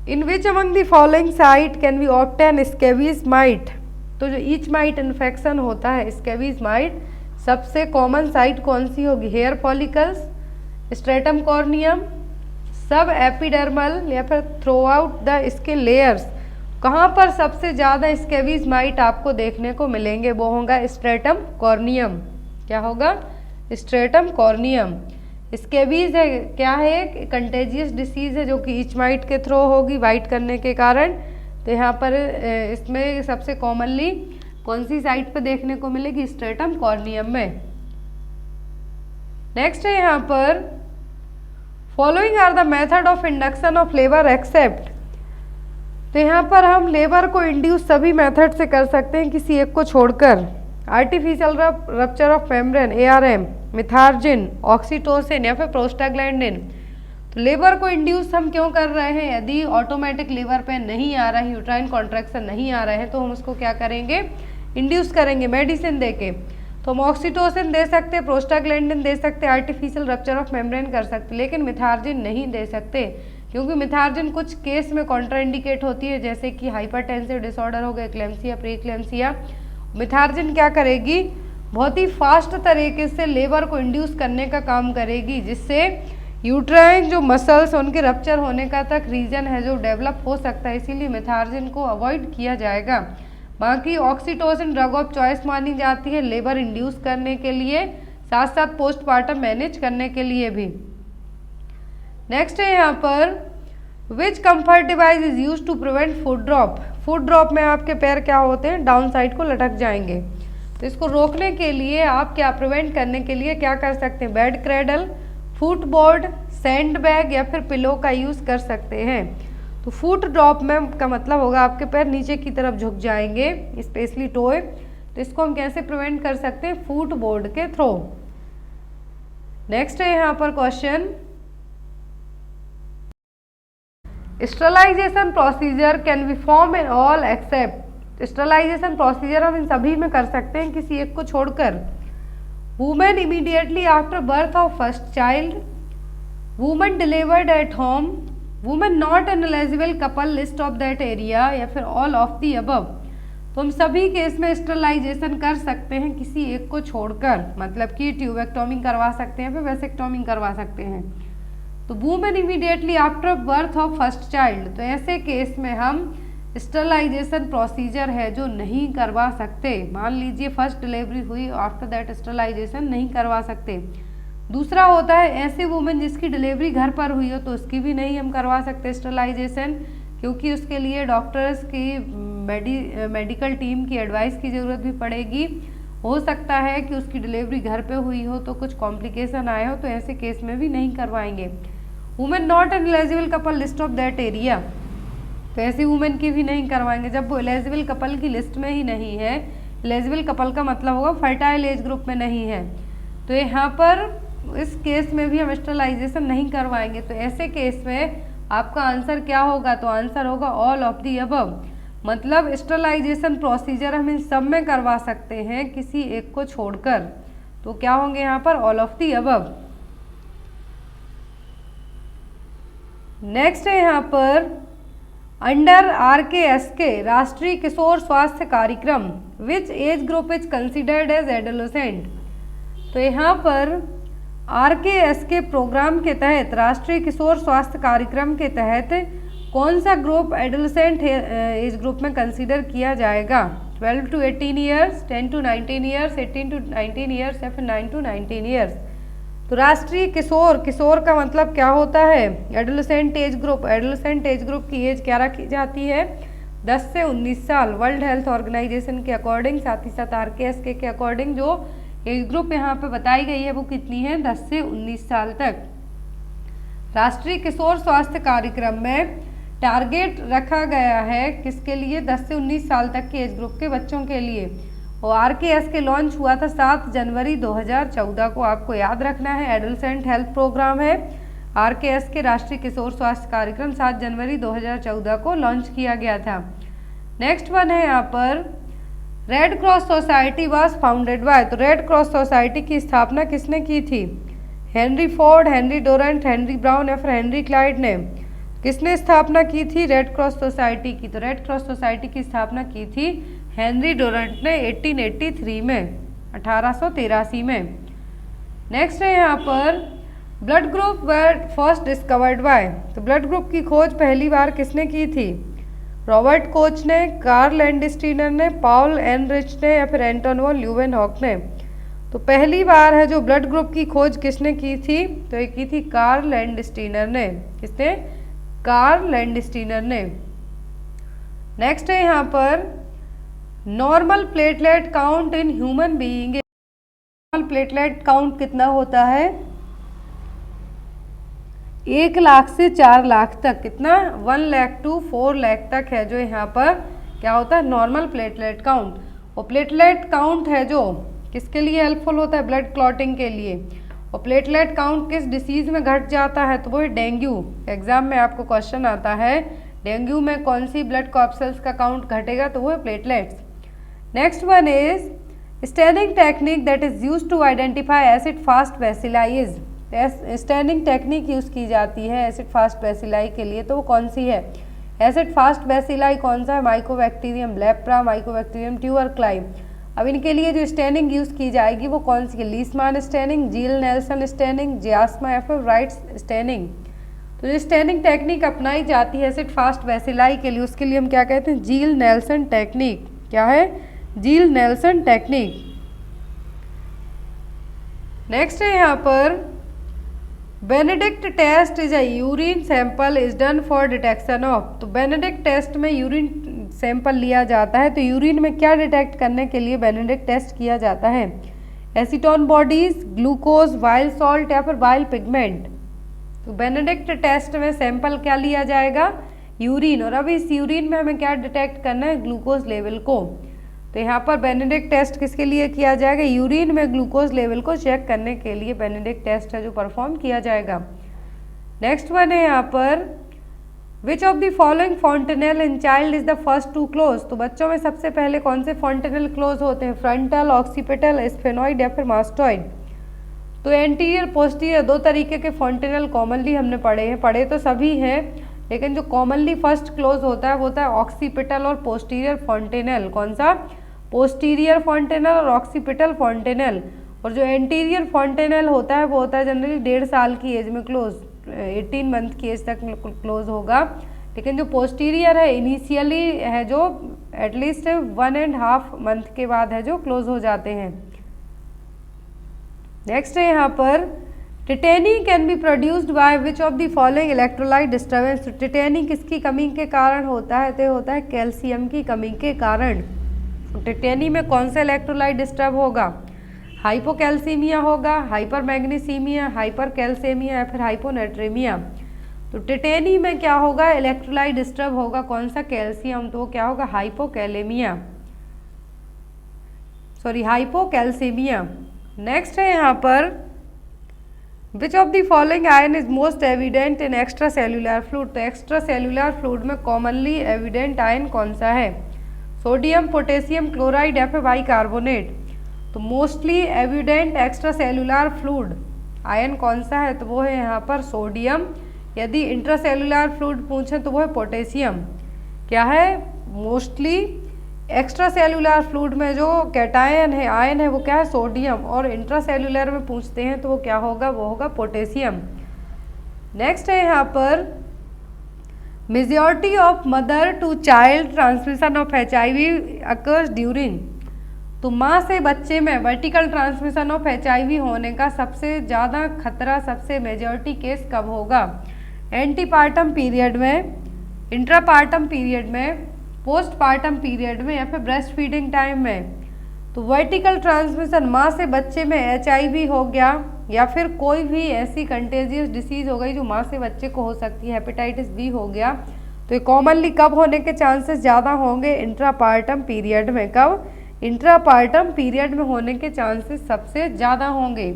in which among the following site can be obtain scabies mite. तो जो ईच माइट इन्फेक्शन होता है स्केबीज माइट, सबसे कॉमन साइट कौन सी होगी? Hair follicles, stratum corneum, subepidermal या फिर throughout the skin layers. कहाँ पर सबसे ज़्यादा स्केबीज माइट आपको देखने को मिलेंगे? वो होगा स्ट्रेटम कॉर्नियम। क्या होगा? Stratum corneum. स्केबीज है क्या है? कंटेजियस डिसीज है जो कि ईच माइट के थ्रू होगी बाइट करने के कारण। तो यहाँ पर इसमें सबसे कॉमनली कौन सी साइट पे देखने को मिलेगी? स्ट्रेटम कॉर्नियम में। नेक्स्ट है यहाँ पर following are the method of induction of labour except. तो यहाँ पर हम लेबर को इंड्यूस सभी मेथड से कर सकते हैं किसी एक को छोड़कर। Artificial rupture of membrane ARM, Methergine, oxytocin या फिर प्रोस्टाग्लैंडिन। तो लेबर को इंड्यूस हम क्यों कर रहे हैं? यदि ऑटोमेटिक लेबर पे नहीं आ रहा है, यूट्राइन कॉन्ट्रैक्शन नहीं आ रहे हैं, तो हम उसको क्या करेंगे? इंड्यूस करेंगे मेडिसिन देके। तो हम ऑक्सीटोसिन दे सकते, प्रोस्टाग्लैंडिन दे सकते, आर्टिफिशियल रप्चर ऑफ मेम्ब्रेन कर सकते, लेकिन मिथार्जिन नहीं दे सकते क्योंकि मिथार्जिन कुछ केस में कॉन्ट्राइंडिकेट होती है, जैसे कि हाइपरटेंसिव डिसऑर्डर हो गया, एक्लेम्सिया, प्री एक्लेम्सिया। मिथार्जिन क्या करेगी? बहुत ही फास्ट तरीके से लेबर को इंड्यूस करने का काम करेगी, जिससे यूट्राइन जो मसल्स उनके रप्चर होने का तक रीजन है जो डेवलप हो सकता है, इसीलिए मिथार्जिन को अवॉइड किया जाएगा। बाकी ऑक्सीटोसिन ड्रग ऑफ चॉइस मानी जाती है लेबर इंड्यूस करने के लिए, साथ साथ पोस्टमार्टम मैनेज करने के लिए भी। नेक्स्ट है यहाँ पर which comfort device is use to prevent foot drop. Foot drop में आपके पैर क्या होते हैं? डाउन साइड को लटक जाएंगे। तो इसको रोकने के लिए आप क्या प्रिवेंट करने के लिए क्या कर सकते हैं? Bed cradle, foot board, sand bag या फिर पिलो का यूज़ कर सकते हैं। तो फुट ड्रॉप में का मतलब होगा आपके पैर नीचे की तरफ झुक जाएंगे, स्पेशली टोए। तो इसको हम कैसे प्रिवेंट कर सकते हैं? फुट बोर्ड के थ्रू। नेक्स्ट है यहाँ पर question sterilization procedure can be form in all except. Sterilization procedure हम इन सभी में कर सकते हैं किसी एक को छोड़कर। Women immediately after birth of first child, women delivered at home, women not an eligible couple list of that area या फिर ऑल ऑफ दी अबव। तो हम सभी केस में स्टरलाइजेशन कर सकते हैं किसी एक को छोड़कर, मतलब कि ट्यूबेक्टोमी करवा सकते हैं फिर वेसेक्टोमी करवा सकते हैं। तो women immediately after birth of first child, तो ऐसे केस में हम स्टरलाइजेशन प्रोसीजर है जो नहीं करवा सकते। मान लीजिए फर्स्ट डिलीवरी हुई, आफ्टर दैट स्टरलाइजेशन नहीं करवा सकते। दूसरा होता है ऐसे वुमेन जिसकी डिलीवरी घर पर हुई हो तो उसकी भी नहीं हम करवा सकते स्टरलाइजेशन, क्योंकि उसके लिए डॉक्टर्स की मेडिकल टीम की एडवाइस की ज़रूरत भी पड़ेगी। हो सकता है कि उसकी डिलीवरी घर पे हुई हो तो कुछ कॉम्प्लिकेशन आए हो, तो ऐसे केस में भी नहीं करवाएंगे। Women not an eligible couple list of that area, तो ऐसी वुमेन की भी नहीं करवाएंगे जब वो एलिजिबल कपल की लिस्ट में ही नहीं है। एलिजिबल कपल का मतलब होगा फर्टाइल एज ग्रुप में नहीं है, तो यहाँ पर इस केस में भी हम स्टरलाइजेशन नहीं करवाएंगे। तो ऐसे केस में आपका आंसर क्या होगा, तो आंसर होगा ऑल ऑफ दी अबव। मतलब स्टरलाइजेशन प्रोसीजर हम इन सब में करवा सकते हैं किसी एक को छोड़कर, तो क्या होंगे यहाँ पर all of the above. Next है यहाँ पर under RKSK Rashtriya Kishor Swasthya Karyakram which age group is considered as adolescent. तो यहाँ पर RKSK प्रोग्राम के तहत, राष्ट्रीय किशोर स्वास्थ्य कार्यक्रम के तहत कौन सा ग्रुप एडोलेसेंट एज ग्रुप में कंसीडर किया जाएगा? 12 to 18 years, 10 to 19 years, 18 to 19 years या फिर 9 to 19 ईयर्स। तो राष्ट्रीय किशोर, किशोर का मतलब क्या होता है? Adolescent age group. Adolescent age group की एज क्या रखी जाती है? 10 से 19 साल। वर्ल्ड हेल्थ ऑर्गेनाइजेशन के अकॉर्डिंग, साथ ही साथ RKSK के अकॉर्डिंग जो एज ग्रुप यहाँ पे बताई गई है वो कितनी है? 10 से 19 साल तक। राष्ट्रीय किशोर स्वास्थ्य कार्यक्रम में टारगेट रखा गया है किसके लिए? 10 से 19 साल तक के एज ग्रुप के बच्चों के लिए। और RKSK लॉन्च हुआ था 7 जनवरी 2014 को, आपको याद रखना है। एडोलेसेंट हेल्थ प्रोग्राम है। RKSK राष्ट्रीय किशोर स्वास्थ्य कार्यक्रम 7 जनवरी 2014 को लॉन्च किया गया था। नेक्स्ट वन है यहाँ पर red cross society was founded by. तो रेड क्रॉस सोसाइटी की स्थापना किसने की थी? Henry Ford, Henry Dunant, Henry Brown या फिर हेनरी क्लाइड ने? किसने स्थापना की थी रेड क्रॉस सोसाइटी की? तो रेड क्रॉस सोसाइटी की स्थापना की थी हेनरी डोरंट ने 1883 में, 1883 में। नेक्स्ट है यहाँ पर blood group were first discovered by. तो ब्लड ग्रुप की खोज पहली बार किसने की थी? रॉबर्ट कोच ने, कार्ल लैंडस्टीनर ने, पाउल एनरिच ने या फिर एंटोन वॉन ल्यूवेनहॉक ने? तो पहली बार है जो ब्लड ग्रुप की खोज किसने की थी? तो ये की थी कार्ल लैंडस्टीनर ने। किसने? कार्ल लैंडस्टीनर ने। नेक्स्ट है यहाँ पर normal platelet count in human being. Normal platelet count कितना होता है? 1 लाख से 4 लाख तक। कितना? 1 लाख to 4 लाख तक है जो यहाँ पर क्या होता है? Normal platelet count. और प्लेटलेट काउंट है जो किसके लिए हेल्पफुल होता है? ब्लड क्लॉटिंग के लिए। और प्लेटलेट काउंट किस डिसीज में घट जाता है? तो वो है डेंगू। एग्जाम में आपको क्वेश्चन आता है डेंगू में कौन सी ब्लड कॉर्पसेल्स का काउंट घटेगा? तो वो है platelets. Next one is staining technique that is used to identify acid fast bacilli is. Staining technique use की जाती है एसिड फास्ट बेसिलाई के लिए, तो वो कौन सी है? एसिड फास्ट बेसिलाई कौन सा है? Mycobacterium leprae, mycobacterium tuberculi. अब इनके लिए जो स्टैनिंग यूज की जाएगी वो कौन सी है? लीसमान स्टैनिंग, जील नेल्सन स्टैनिंग, जियास्मा या फिर राइट स्टैनिंग। तो जो स्टैनिंग टेक्निक अपनाई जाती है एसिड फास्ट बेसिलाई के लिए उसके लिए हम क्या कहते हैं? Ziehl Neelsen technique. क्या है? Ziehl Neelsen technique. नेक्स्ट है यहाँ पर Benedict test is a urine sample is done for detection of. तो बेनेडिक्ट टेस्ट में यूरिन सैंपल लिया जाता है, तो यूरिन में क्या डिटेक्ट करने के लिए बेनेडिक्ट टेस्ट किया जाता है? Acetone bodies, glucose, while salt या फिर वाइल पिगमेंट। तो बेनेडिक्ट टेस्ट में सैंपल क्या लिया जाएगा? यूरिन। और अब इस यूरिन में हमें क्या डिटेक्ट करना है? ग्लूकोज लेवल को। तो यहाँ पर बेनेडिक्ट टेस्ट किसके लिए किया जाएगा? यूरिन में ग्लूकोज लेवल को चेक करने के लिए बेनेडिक्ट टेस्ट है जो परफॉर्म किया जाएगा। नेक्स्ट वन है यहाँ पर which of the following fontanelle in child is the first to close. तो बच्चों में सबसे पहले कौन से फॉन्टेनेल क्लोज होते हैं? फ्रंटल, ऑक्सीपिटल, स्फेनॉइड या फिर मास्टॉइड। तो एंटीरियर पोस्टीरियर 2 तरीके के फॉन्टेनेल कॉमनली हमने पढ़े हैं, पढ़े तो सभी हैं, लेकिन जो कॉमनली फर्स्ट क्लोज होता है वो होता है ऑक्सीपिटल और पोस्टीरियर फॉन्टेनेल। कौन सा? पोस्टीरियर फॉन्टेनेल और ऑक्सीपिटल फॉन्टेनेल। और जो एंटीरियर फॉन्टेनेल होता है वो होता है जनरली 1.5 साल की एज में क्लोज, 18 मंथ की एज तक क्लोज होगा लेकिन जो पोस्टीरियर है इनिशियली है जो एटलीस्ट 1.5 मंथ के बाद है जो क्लोज हो जाते हैं। नेक्स्ट है यहाँ पर tetany can be produced by which of the following electrolyte disturbance. Tetany किसकी कमी के कारण होता है? तो होता है कैल्शियम की कमी के कारण। टिटेनी में कौन सा इलेक्ट्रोलाइट डिस्टर्ब होगा? हाइपोकैल्सीमिया होगा, हाइपर मैग्नीसीमिया, हाइपर कैल्सेमिया या फिर हाइपोनेट्रेमिया। तो टिटेनी में क्या होगा? इलेक्ट्रोलाइट डिस्टर्ब होगा कौन सा? कैल्शियम। तो क्या होगा? Hypokalemia, sorry hypocalcaemia. नेक्स्ट है यहाँ पर which of the following ion is most evident in extra cellular fluid. तो एक्स्ट्रा सेल्यूलर फ्लूइड में कॉमनली एविडेंट आयन कौन सा है? सोडियम, पोटेशियम क्लोराइड या फिर बाइकार्बोनेट। तो mostly evident extra cellular fluid ion कौन सा है? तो वो है यहाँ पर सोडियम। यदि इंट्रासेल्यूलर फ्लूइड पूछे तो वो है पोटेशियम। क्या है? मोस्टली एक्स्ट्रा सेल्यूलर फ्लूइड में जो कैटायन है, आयन है, वो क्या है? सोडियम। और इंट्रासेल्यूलर में पूछते हैं तो वो क्या होगा? वो होगा पोटेशियम। नेक्स्ट है यहाँ पर majority of mother to child transmission of HIV occurs during. तो माँ से बच्चे में वर्टिकल ट्रांसमिशन ऑफ HIV होने का सबसे ज़्यादा खतरा, सबसे मेजॉरिटी केस कब होगा? एंटीपार्टम पीरियड में, इंट्रापार्टम पीरियड में, पोस्टपार्टम पीरियड में या फिर ब्रेस्ट फीडिंग टाइम में। तो वर्टिकल ट्रांसमिशन माँ से बच्चे में HIV हो गया या फिर कोई भी ऐसी कंटेजियस डिसीज हो गई जो माँ से बच्चे को हो सकती है, हेपेटाइटिस B हो गया। तो ये कॉमनली कब होने के चांसेस ज़्यादा होंगे? इंट्रापार्टम पीरियड में। कब? इंट्रापार्टम पीरियड में होने के चांसेस सबसे ज़्यादा होंगे।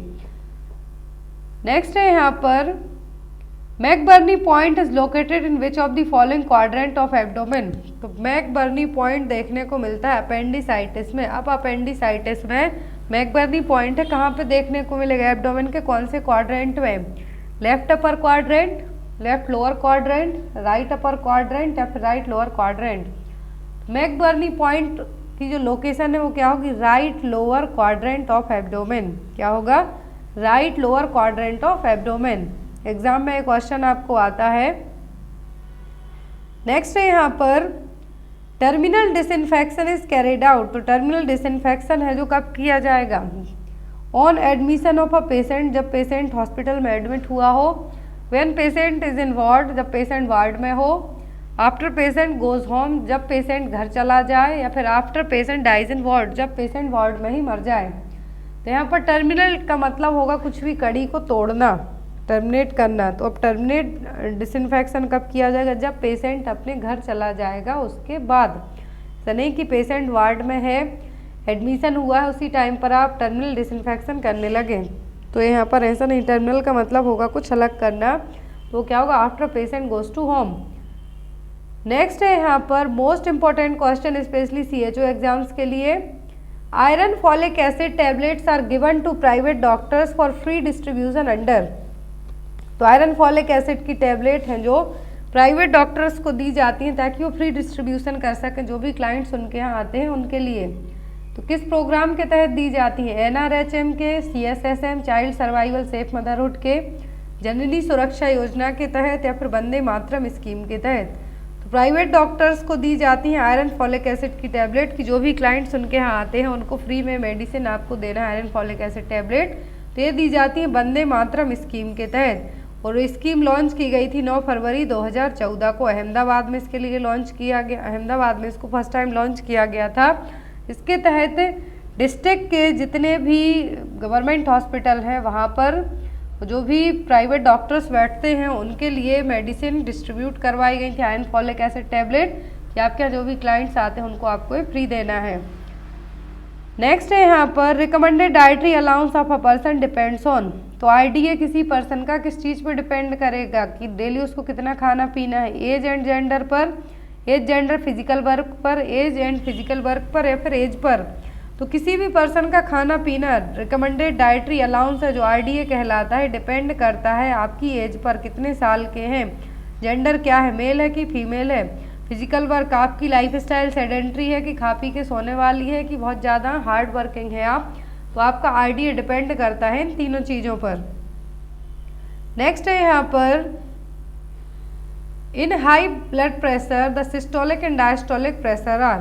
नेक्स्ट है यहाँ पर McBurney point is located in which of the following quadrant of abdomen. तो मैकबर्नी पॉइंट देखने को मिलता है अपेंडिसाइटिस में। अब अपेंडिसाइटिस में मैकबर्नी पॉइंट है कहाँ पे देखने को मिलेगा? एब्डोमेन के कौन से क्वाड्रेंट में? Left upper quadrant, left lower quadrant, right upper quadrant या फिर right lower quadrant. McBurney point की जो लोकेशन है वो क्या होगी? Right lower quadrant of abdomen. क्या होगा? Right lower quadrant of abdomen. Exam में एक क्वेश्चन आपको आता है। नेक्स्ट है यहाँ पर terminal disinfection is carried out. तो टर्मिनल डिसइंफेक्शन है जो कब किया जाएगा? On admission of a patient, जब पेशेंट हॉस्पिटल में एडमिट हुआ हो। When patient is in ward, जब पेशेंट वार्ड में हो। आफ्टर पेशेंट गोज होम, जब पेशेंट घर चला जाए। या फिर after patient dies in ward, जब पेशेंट वार्ड में ही मर जाए। तो यहाँ पर टर्मिनल का मतलब होगा कुछ भी कड़ी को तोड़ना, टर्मिनेट करना। तो अब टर्मिनेट डिसइंफेक्शन कब किया जाएगा? जब पेशेंट अपने घर चला जाएगा उसके बाद। ऐसा नहीं कि पेशेंट वार्ड में है, एडमिशन हुआ है, उसी टाइम पर आप टर्मिनल डिसइंफेक्शन करने लगे। तो यहाँ पर ऐसा नहीं, टर्मिनल का मतलब होगा कुछ अलग करना। तो क्या होगा? After patient goes to home. Next है यहाँ पर most important question specially CHO exams के लिए। Iron folic acid tablets are given to private doctors for free distribution under. तो आयरन फॉलिक एसिड की टैबलेट हैं जो प्राइवेट डॉक्टर्स को दी जाती हैं ताकि वो फ्री डिस्ट्रीब्यूशन कर सकें, जो भी क्लाइंट्स उनके यहाँ आते हैं उनके लिए। तो किस प्रोग्राम के तहत दी जाती हैं? NRHM के, CSSM child survival safe motherhood के, जननी सुरक्षा योजना के तहत या फिर वंदे मातरम स्कीम के तहत। तो प्राइवेट डॉक्टर्स को दी जाती हैं आयरन फॉलिक एसिड की टैबलेट की जो भी क्लाइंट्स उनके यहाँ आते हैं उनको फ्री में मेडिसिन आपको देना है आयरन फॉलिक एसिड टैबलेट। तो ये दी जाती है वंदे मातरम स्कीम के तहत। और स्कीम लॉन्च की गई थी 9 फरवरी 2014 को अहमदाबाद में इसके लिए लॉन्च किया गया। अहमदाबाद में इसको फर्स्ट टाइम लॉन्च किया गया था। इसके तहत डिस्ट्रिक्ट के जितने भी गवर्नमेंट हॉस्पिटल हैं वहाँ पर जो भी प्राइवेट डॉक्टर्स बैठते हैं उनके लिए मेडिसिन डिस्ट्रीब्यूट करवाई गई थी आयरन फॉलिक एसिड टैबलेट कि आपके यहाँ जो भी क्लाइंट्स आते हैं उनको आपको फ्री देना है। नेक्स्ट है यहाँ पर recommended dietary allowance of a person depends on. तो IDA किसी पर्सन का किस चीज़ पर डिपेंड करेगा कि डेली उसको कितना खाना पीना है? एज एंड जेंडर पर, एज जेंडर फिजिकल वर्क पर, एज एंड फिजिकल वर्क पर या फिर एज पर। तो किसी भी पर्सन का खाना पीना रिकमेंडेड डाइटरी अलाउंस है जो IDA कहलाता है, डिपेंड करता है आपकी एज पर, कितने साल के हैं, जेंडर क्या है, मेल है कि फीमेल है, फिजिकल वर्क आपकी लाइफस्टाइल सेडेंट्री है कि खा पी के सोने वाली है कि बहुत ज़्यादा हार्ड वर्किंग है आप। तो आपका IDA डिपेंड करता है इन तीनों चीज़ों पर। नेक्स्ट है यहाँ पर in high blood pressure the systolic and diastolic pressure are.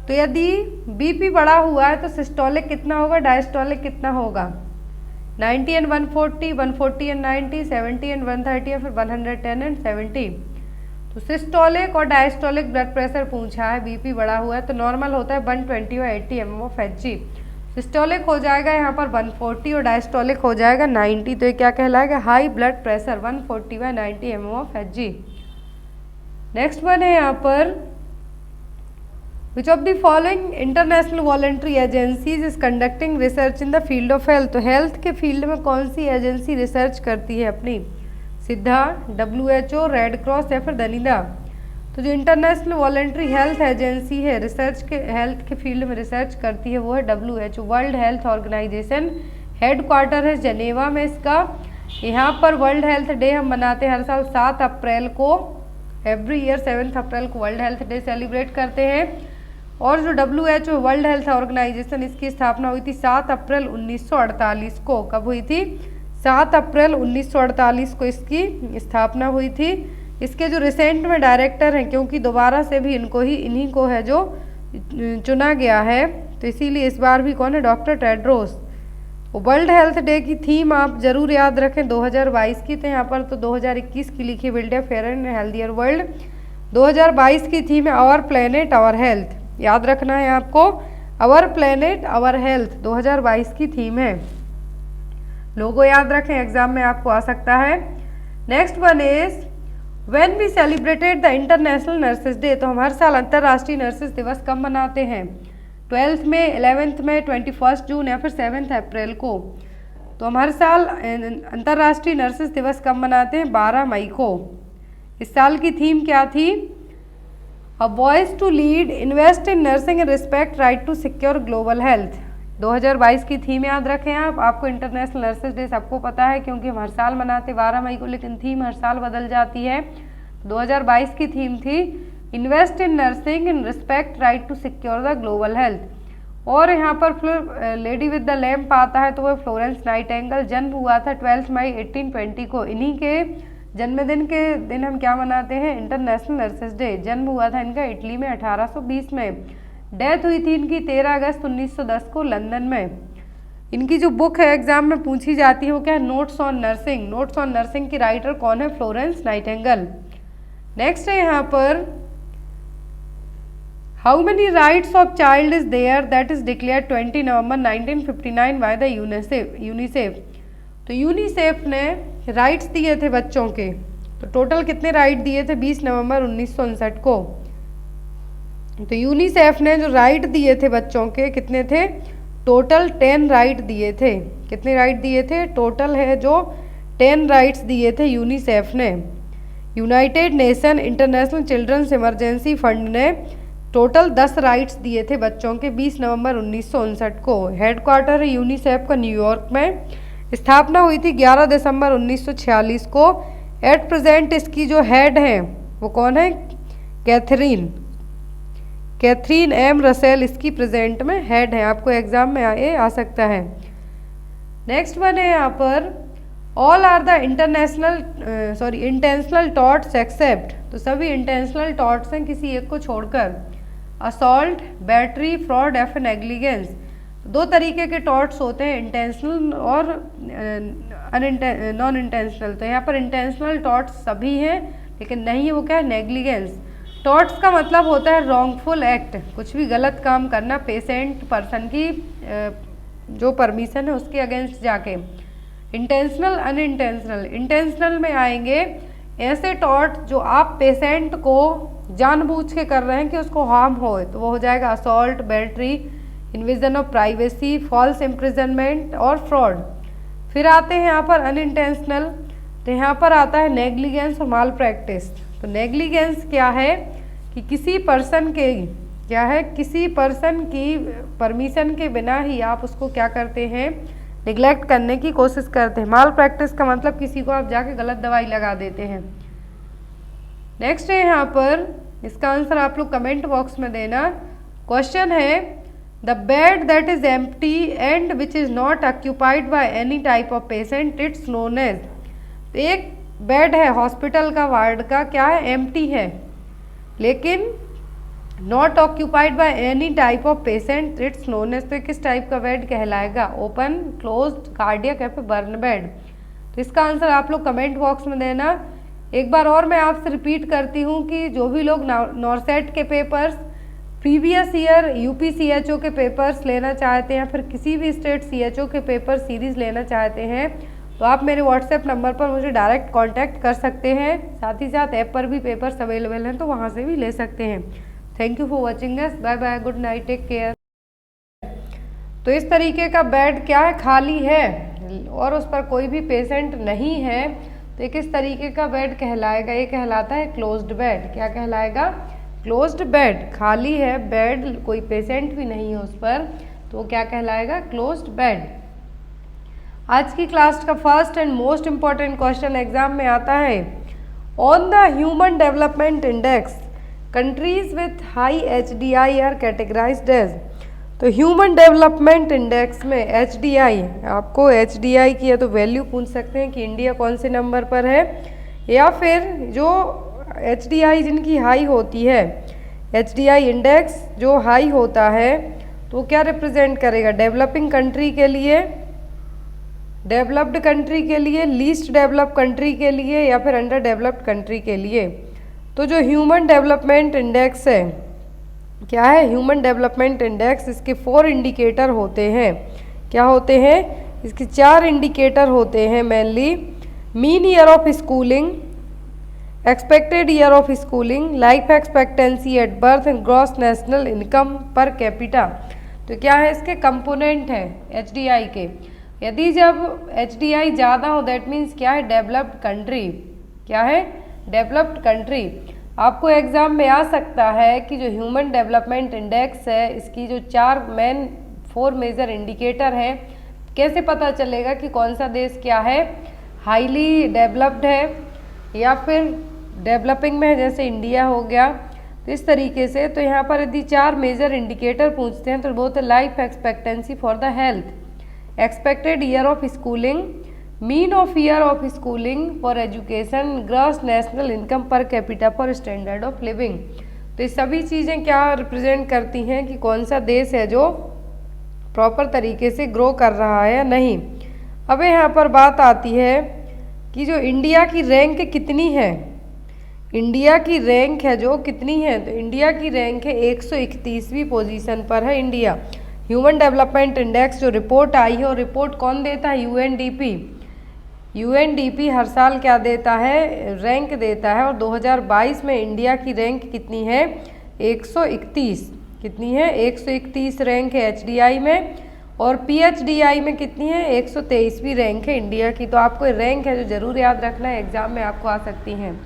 तो यदि बीपी बढ़ा हुआ है तो सिस्टोलिक कितना होगा, डायस्टोलिक कितना होगा, 90 एंड 140, 140 एंड 90, 70 एंड 130 या फिर 110 एंड 70। तो सिस्टोलिक और डायस्टोलिक ब्लड प्रेशर पूछा है, बीपी बढ़ा हुआ है तो नॉर्मल होता है 120 और 80 mm ऑफ Hg। सिस्टोलिक हो जाएगा यहाँ पर 140 और डायस्टोलिक हो जाएगा 90। तो ये क्या कहलाएगा, high blood pressure 140/90 mm of Hg। Next one है यहाँ पर, which of the following international voluntary agencies is conducting research in the field of health. तो हेल्थ के फील्ड में कौन सी एजेंसी रिसर्च करती है अपनी, सिद्धा, WHO, रेड क्रॉस या फिर दनिदा। तो जो इंटरनेशनल वॉलंटरी हेल्थ एजेंसी है, रिसर्च के हेल्थ के फील्ड में रिसर्च करती है, वो है WHO, world health organization. Headquarter है जनेवा में इसका। यहाँ पर वर्ल्ड हेल्थ डे हम मनाते हैं हर साल 7 अप्रैल को, एवरी ईयर 7 अप्रैल को वर्ल्ड हेल्थ डे सेलिब्रेट करते हैं। और जो WHO वर्ल्ड हेल्थ ऑर्गेनाइजेशन, इसकी स्थापना हुई थी 7 अप्रैल 1948 को। कब हुई थी, 7 अप्रैल 1948 को इसकी स्थापना हुई थी। इसके जो रिसेंट में डायरेक्टर हैं, क्योंकि दोबारा से भी इन्हीं को है जो चुना गया है, तो इसीलिए इस बार भी कौन है, doctor Tedros. World health day की थीम आप जरूर याद रखें 2022 की, तो यहाँ पर तो 2021 की लिखी, build a fair and healthier world. 2022 की थीम है आवर प्लेनेट आवर हेल्थ, याद रखना है आपको, आवर प्लेनेट आवर हेल्थ 2022 की थीम है। लोगो याद रखें, एग्जाम में आपको आ सकता है। Next one is when we celebrated the international nurses day. तो हम हर साल अंतर्राष्ट्रीय नर्सेज दिवस कब मनाते हैं, 12th में, 11th में, 21 जून या फिर 7 अप्रैल को। तो हम हर साल अंतर्राष्ट्रीय नर्सेज दिवस कब मनाते हैं, 12 मई को। इस साल की थीम क्या थी, a voice to lead, invest in nursing and respect right to secure global health. 2022 की थीम याद रखें आप। आपको इंटरनेशनल नर्सेज डे सबको पता है क्योंकि हम हर साल मनाते 12 मई को, लेकिन थीम हर साल बदल जाती है। 2022 की थीम थी invest in nursing in respect right to secure the global health. और यहाँ पर लेडी विद द लैम्प आता है, तो वह फ्लोरेंस नाइटिंगेल। जन्म हुआ था 12 मई 1820 को। इन्हीं के जन्मदिन के दिन हम क्या मनाते हैं, इंटरनेशनल नर्सेज डे। जन्म हुआ था इनका इटली में 1820 में। डेथ हुई थी इनकी 13 अगस्त 1910 को लंदन में। इनकी जो बुक है एग्जाम में पूछी जाती है वो क्या है, notes on nursing. Notes on nursing की राइटर कौन है, फ्लोरेंस नाइटिंगेल। नेक्स्ट है यहाँ पर, how many rights of child is there that is declared 20 November 1959 by the UNICEF. तो यूनिसेफ ने राइट्स दिए थे बच्चों के, तो टोटल कितने राइट दिए थे 20 नवंबर 1959 को। तो यूनिसेफ ने जो राइट दिए थे बच्चों के कितने थे, टोटल 10 राइट दिए थे। कितने राइट दिए थे, टोटल है जो 10 राइट्स दिए थे यूनिसेफ ने। United Nation International Children's Emergency Fund ने टोटल 10 राइट्स दिए थे बच्चों के 20 नवंबर 1959 को। हेडक्वार्टर है यूनिसेफ का न्यूयॉर्क में। स्थापना हुई थी 11 दिसंबर 1946 को। एट प्रेजेंट इसकी जो हेड हैं वो कौन है, कैथरीन एम रसेल इसकी प्रेजेंट में हेड है। आपको एग्जाम में आ सकता है। नेक्स्ट वन है यहाँ पर, all are the intentional torts except. तो सभी इंटेंशनल टॉर्ट्स हैं किसी एक को छोड़कर, असॉल्ट, बैटरी, फ्रॉड या फिर नेग्लिजेंस। दो तरीके के टॉर्ट्स होते हैं, इंटेंशनल और नॉन इंटेंशनल। तो यहाँ पर इंटेंशनल टॉर्ट्स सभी हैं, लेकिन नहीं है वो क्या है, नेग्लिजेंस। टॉर्ट्स का मतलब होता है रॉन्गफुल एक्ट, कुछ भी गलत काम करना पेशेंट पर्सन की जो परमिशन है उसके अगेंस्ट जाके। Intentional, unintentional. इंटेंशनल में आएंगे ऐसे टॉर्ट जो आप पेशेंट को जानबूझ के कर रहे हैं कि उसको हार्म हो, तो वो हो जाएगा assault, battery, invasion of privacy, false imprisonment और फ्रॉड। फिर आते हैं यहाँ पर अनइंटेंशनल, तो यहाँ पर आता है नेग्लिजेंस और माल प्रैक्टिस। तो नेग्लिजेंस क्या है कि किसी पर्सन की परमिशन के बिना ही आप उसको क्या करते हैं, निगलेक्ट करने की कोशिश करते हैं। माल प्रैक्टिस का मतलब किसी को आप जाके गलत दवाई लगा देते हैं। नेक्स्ट है यहाँ पर, इसका आंसर आप लोग कमेंट बॉक्स में देना। क्वेश्चन है, the bed that is empty and which is not occupied by any type of patient, it's known as. तो एक बेड है हॉस्पिटल का, वार्ड का, क्या है, एम्प्टी है, लेकिन not occupied by any type of patient, it's known as. तो किस टाइप का बेड कहलाएगा, ओपन, क्लोज्ड, कार्डियक या फिर बर्न बेड। तो इसका आंसर आप लोग कमेंट बॉक्स में देना। एक बार और मैं आपसे रिपीट करती हूँ कि जो भी लोग नॉर्सेट के papers, previous year UP CHO के पेपर्स लेना चाहते हैं या फिर किसी भी स्टेट सीएचओ के पेपर सीरीज़ लेना चाहते हैं, तो आप मेरे व्हाट्सएप नंबर पर मुझे डायरेक्ट कांटेक्ट कर सकते हैं। साथ ही साथ ऐप पर भी पेपर्स अवेलेबल हैं, तो वहाँ से भी ले सकते हैं। Thank you for watching us, bye bye, good night, take care. तो इस तरीके का बेड क्या है, खाली है और उस पर कोई भी पेशेंट नहीं है, तो किस तरीके का बेड कहलाएगा, ये कहलाता है क्लोज्ड बेड। क्या कहलाएगा, क्लोज्ड बेड। खाली है बेड, कोई पेशेंट भी नहीं है उस पर, तो क्या कहलाएगा, क्लोज्ड बेड। आज की क्लास का first and most important question exam में आता है, on the human development index countries with high HDI are categorized as. तो ह्यूमन डेवलपमेंट इंडेक्स में HDI, आपको HDI की या तो वैल्यू पूछ सकते हैं कि इंडिया कौन से नंबर पर है, या फिर जो HDI जिनकी हाई होती है, HDI इंडेक्स जो हाई होता है तो क्या रिप्रेजेंट करेगा, डेवलपिंग कंट्री के लिए, डेवलप्ड कंट्री के लिए, लीस्ट डेवलप्ड कंट्री के लिए, या फिर अंडर डेवलप्ड कंट्री के लिए। तो जो ह्यूमन डेवलपमेंट इंडेक्स है, क्या है, ह्यूमन डेवलपमेंट इंडेक्स, इसके 4 इंडिकेटर होते हैं। क्या होते हैं, इसके 4 इंडिकेटर होते हैं mainly. Mean year of schooling, expected year of schooling, life expectancy at birth and gross national income per capita. तो क्या है, इसके कंपोनेंट हैं HDI के। यदि जब HDI ज़्यादा हो, दैट मीन्स क्या है, डेवलप्ड कंट्री। क्या है, डेवलप्ड कंट्री। आपको एग्जाम में आ सकता है कि जो ह्यूमन डेवलपमेंट इंडेक्स है, इसकी जो 4 मेजर इंडिकेटर हैं, कैसे पता चलेगा कि कौन सा देश क्या है, हाईली डेवलप्ड है या फिर डेवलपिंग में है, जैसे इंडिया हो गया। तो इस तरीके से, तो यहाँ पर यदि 4 मेजर इंडिकेटर पूछते हैं तो बहुत है, life expectancy for the health, expected year of schooling, mean of year of schooling for education, gross national income per capita for standard of living. तो ये सभी चीज़ें क्या रिप्रेजेंट करती हैं कि कौन सा देश है जो प्रॉपर तरीके से ग्रो कर रहा है या नहीं। अब यहाँ पर बात आती है कि जो इंडिया की रैंक कितनी है, इंडिया की रैंक है जो कितनी है, तो इंडिया की रैंक है 131वीं पोजीशन पर है इंडिया। ह्यूमन डेवलपमेंट इंडेक्स जो रिपोर्ट आई है, और रिपोर्ट कौन देता है, UNDP। UNDP हर साल क्या देता है, रैंक देता है, और 2022 में इंडिया की रैंक कितनी है, 131। कितनी है, 131 रैंक है HDI में, और PHDI में कितनी है, 123वीं रैंक है इंडिया की। तो आपको रैंक है जो जरूर याद रखना है, एग्जाम में आपको आ सकती हैं।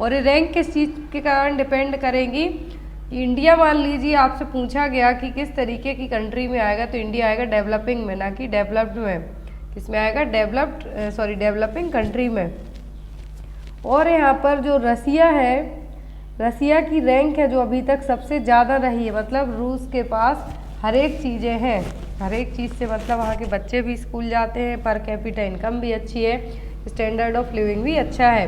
और ये रैंक किस चीज़ के कारण डिपेंड करेगी, इंडिया मान लीजिए आपसे पूछा गया कि किस तरीके की कंट्री में आएगा, तो इंडिया आएगा डेवलपिंग में, ना कि डेवलप्ड में। किसमें आएगा, डेवलपिंग कंट्री में। और यहाँ पर जो रसिया है, रसिया की रैंक है जो अभी तक सबसे ज़्यादा रही है, मतलब रूस के पास हर एक चीज़ें हैं, हर एक चीज़ से मतलब वहाँ के बच्चे भी स्कूल जाते हैं, पर कैपिटा इनकम भी अच्छी है, स्टैंडर्ड ऑफ लिविंग भी अच्छा है।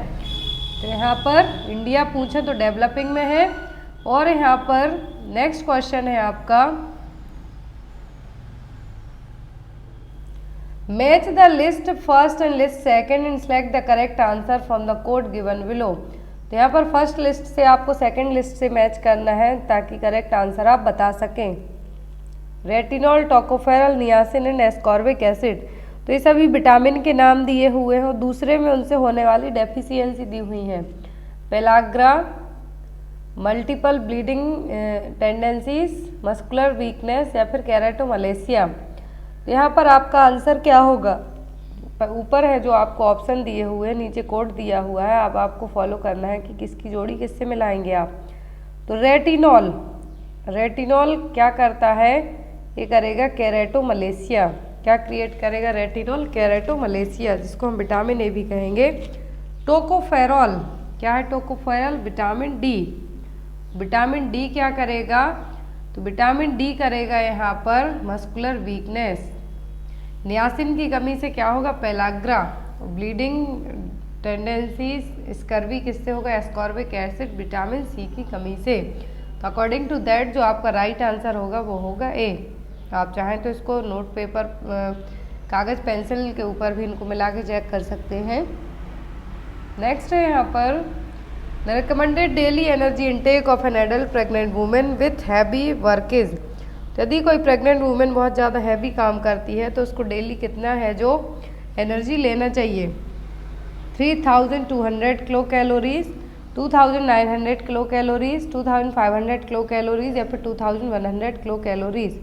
तो यहाँ पर इंडिया पूछे तो डेवलपिंग में है। और यहाँ पर नेक्स्ट क्वेश्चन है आपका, match the list first and list second and select the correct answer from the code given below. तो यहाँ पर फर्स्ट लिस्ट से आपको सेकंड लिस्ट से मैच करना है ताकि करेक्ट आंसर आप बता सकें। Retinol, tocopherol, niacin and ascorbic acid, तो ये सभी विटामिन के नाम दिए हुए हैं, और दूसरे में उनसे होने वाली डेफिशिएंसी दी हुई है। Pellagra, multiple bleeding tendencies, muscular weakness, या फिर केराटोमलेशिया। तो यहाँ पर आपका आंसर क्या होगा, ऊपर है जो आपको ऑप्शन दिए हुए हैं, नीचे कोड दिया हुआ है, अब आपको फॉलो करना है कि किसकी जोड़ी किससे मिलाएंगे आप। तो रेटिनॉल, रेटिनॉल क्या करता है, ये करेगा केराटोमलेशिया। क्या क्रिएट करेगा, रेटिनॉल केराटोमलेशिया, जिसको हम विटामिन ए भी कहेंगे। टोकोफेरॉल, क्या है tocopherol, vitamin D. Vitamin D क्या करेगा, तो विटामिन डी करेगा यहाँ पर मस्कुलर वीकनेस। नियासिन की कमी से क्या होगा, पेलाग्रा, ब्लीडिंग टेंडेंसीज स्कर्वी किससे होगा, एस्कॉर्बिक एसिड विटामिन सी की कमी से। तो अकॉर्डिंग टू दैट जो आपका राइट आंसर होगा वो होगा ए। आप चाहें तो इसको नोट पेपर कागज़ पेंसिल के ऊपर भी इनको मिला के चेक कर सकते हैं। नेक्स्ट है यहाँ पर the recommended daily energy intake of an adult pregnant women with heavy work is. यदि कोई प्रेग्नेंट वुमेन बहुत ज़्यादा हैवी काम करती है तो उसको डेली कितना है जो एनर्जी लेना चाहिए, 3200 kilo calories, 2900 kilo calories, 2500 kilo calories या फिर 2100 किलो कैलोरीज।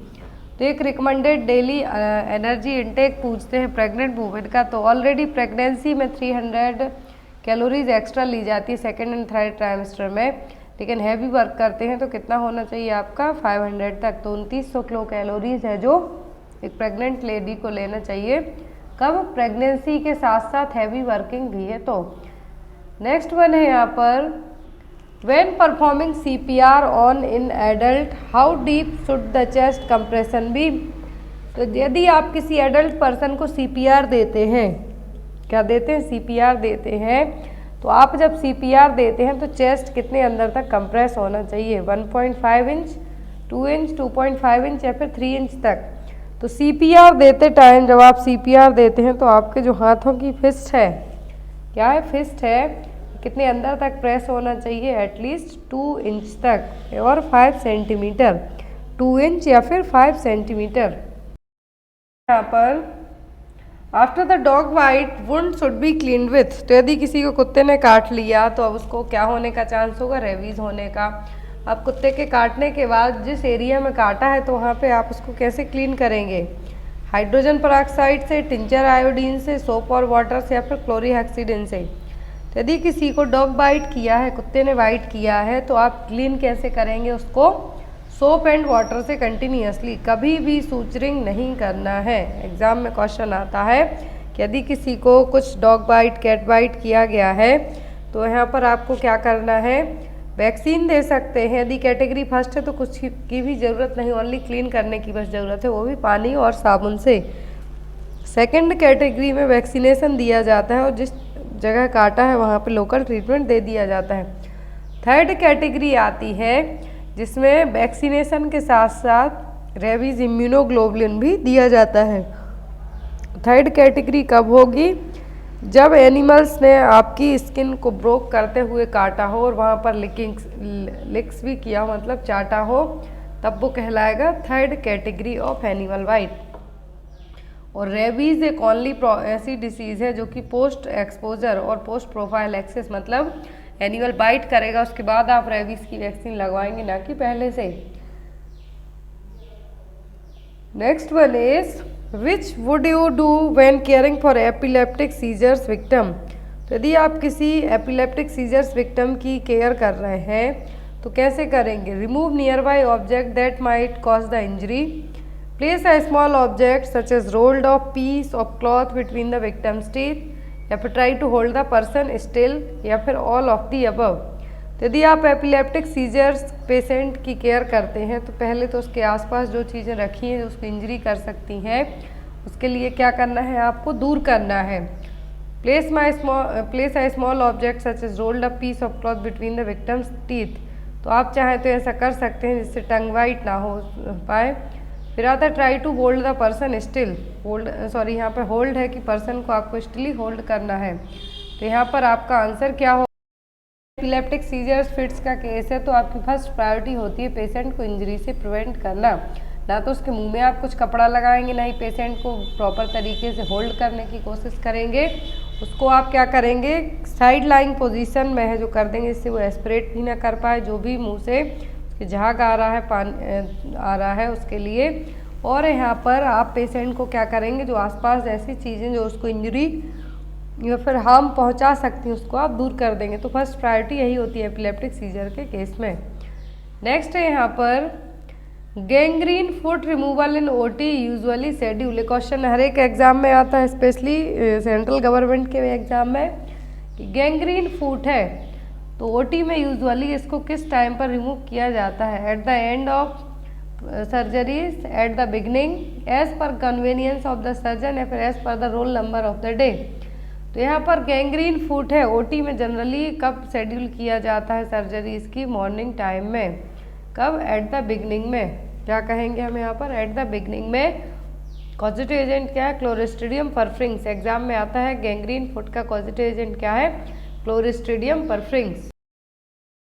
तो एक रिकमेंडेड डेली एनर्जी इनटेक पूछते हैं प्रेग्नेंट वुमेन का, तो ऑलरेडी प्रेगनेंसी में 300 कैलोरीज एक्स्ट्रा ली जाती है सेकेंड एंड थर्ड ट्राइमेस्टर में, लेकिन हैवी वर्क करते हैं तो कितना होना चाहिए आपका 500 तक। तो 2900 किलो कैलोरीज है जो एक प्रेग्नेंट लेडी को लेना चाहिए, कब, प्रेगनेंसी के साथ साथ हैवी वर्किंग भी है तो। नेक्स्ट वन है यहाँ पर when performing CPR on an adult how deep should the chest compression be. तो यदि आप किसी एडल्ट पर्सन को CPR देते हैं, क्या देते हैं, CPR देते हैं, तो आप जब CPR देते हैं तो चेस्ट कितने अंदर तक कंप्रेस होना चाहिए, 1.5 इंच, 2 इंच, 2.5 इंच या फिर 3 इंच तक। तो CPR देते टाइम जब आप CPR देते हैं तो आपके जो हाथों की फिस्ट है, क्या है, फिस्ट है, कितने अंदर तक प्रेस होना चाहिए, एटलीस्ट 2 इंच तक और 5 सेंटीमीटर, 2 इंच या फिर 5 सेंटीमीटर। यहाँ पर after the dog bite wound should be cleaned with. तो यदि किसी को कुत्ते ने काट लिया तो अब उसको क्या होने का चांस होगा, रेबीज होने का। अब कुत्ते के काटने के बाद जिस एरिया में काटा है तो वहाँ पे आप उसको कैसे क्लीन करेंगे, हाइड्रोजन पेरोक्साइड से, टिंचर आयोडीन से, सोप और वाटर से या फिर क्लोरीहेक्सिडिन से। तो यदि किसी को डॉग बाइट किया है, कुत्ते ने बाइट किया है, तो आप क्लीन कैसे करेंगे उसको, सोप एंड वाटर से कंटिन्यूसली, कभी भी सूचरिंग नहीं करना है। एग्जाम में क्वेश्चन आता है कि यदि किसी को कुछ डॉग बाइट, कैट बाइट किया गया है तो यहाँ पर आपको क्या करना है, वैक्सीन दे सकते हैं। यदि कैटेगरी फर्स्ट है तो कुछ की भी ज़रूरत नहीं, ओनली क्लीन करने की बस ज़रूरत है, वो भी पानी और साबुन से। सेकंड कैटेगरी में वैक्सीनेशन दिया जाता है और जिस जगह काटा है वहाँ पे लोकल ट्रीटमेंट दे दिया जाता है। थर्ड कैटेगरी आती है जिसमें वैक्सीनेशन के साथ साथ रेबीज इम्यूनोग्लोबुलिन भी दिया जाता है। थर्ड कैटेगरी कब होगी, जब एनिमल्स ने आपकी स्किन को ब्रोक करते हुए काटा हो और वहाँ पर लिक्स भी किया हो, मतलब चाटा हो, तब वो कहलाएगा third category of animal bite. और रेबीज एक ओनली ऐसी डिसीज़ है जो कि पोस्ट एक्सपोजर और पोस्ट प्रोफाइल एक्सेस, मतलब एनिमल बाइट करेगा उसके बाद आप रेबीज की वैक्सीन लगवाएंगे, ना कि पहले से। Next one is which would you do when caring for epileptic seizures victim. तो यदि आप किसी एपिलेप्टिक सीजर्स विक्टिम की केयर कर रहे हैं तो कैसे करेंगे, remove nearby object that might cause the injury, place a small object such as rolled of piece of cloth between the victim's teeth, या फिर try to hold the person still, या फिर ऑल ऑफ दी अबव। तो यदि आप epileptic seizures patient की care करते हैं तो पहले तो उसके आसपास जो चीज़ें रखी हैं जो उसको इंजरी कर सकती हैं, उसके लिए क्या करना है, आपको दूर करना है। Place a small object such as rolled a piece of cloth between the victim's teeth. तो आप चाहें तो ऐसा कर सकते हैं जिससे टंग बाइट ना हो पाए। फिर आता है try to hold the person still, यहाँ पे होल्ड है कि पर्सन को आपको स्टिली होल्ड करना है। तो यहाँ पर आपका आंसर क्या हो, एपिलेप्टिक सीजर्स फिट्स का केस है तो आपकी फर्स्ट प्रायोरिटी होती है पेशेंट को इंजरी से प्रिवेंट करना। ना तो उसके मुंह में आप कुछ कपड़ा लगाएंगे, ना ही पेशेंट को प्रॉपर तरीके से होल्ड करने की कोशिश करेंगे। उसको आप क्या करेंगे, साइड लाइंग पोजीशन में है जो कर देंगे जिससे वो एस्पिरेट भी ना कर पाए, जो भी मुंह से झाग आ रहा है, पानी आ रहा है उसके लिए। और यहाँ पर आप पेशेंट को क्या करेंगे, जो आसपास ऐसी चीज़ें जो उसको इंजरी या फिर हार्म पहुँचा सकती हैं उसको आप दूर कर देंगे। तो फर्स्ट प्रायोरिटी यही होती है एपिलेप्टिक सीजर के केस में। नेक्स्ट है यहाँ पर gangrene foot removal in OT usually schedule. Question हर एक एग्जाम में आता है, स्पेशली सेंट्रल गवर्नमेंट के एग्जाम में, कि गैंग्रीन फुट है तो ओटी में यूजुअली इसको किस टाइम पर रिमूव किया जाता है, at the end of surgeries, at the beginning, as per convenience of the surgeon, या फिर as per the roll number of the day. तो यहाँ पर गैंग्रीन फुट है, ओटी में जनरली कब शेड्यूल किया जाता है सर्जरी इसकी? मॉर्निंग टाइम में। कब? एट द बिगनिंग में। क्या कहेंगे हम यहाँ पर? एट द बिगनिंग में। कॉजेटिव एजेंट क्या है? क्लोस्ट्रीडियम परफ्रिंग्स। एग्जाम में आता है गैंग्रीन फुट का कॉजेटिव एजेंट क्या है? क्लोस्ट्रीडियम परफ्रिंग्स।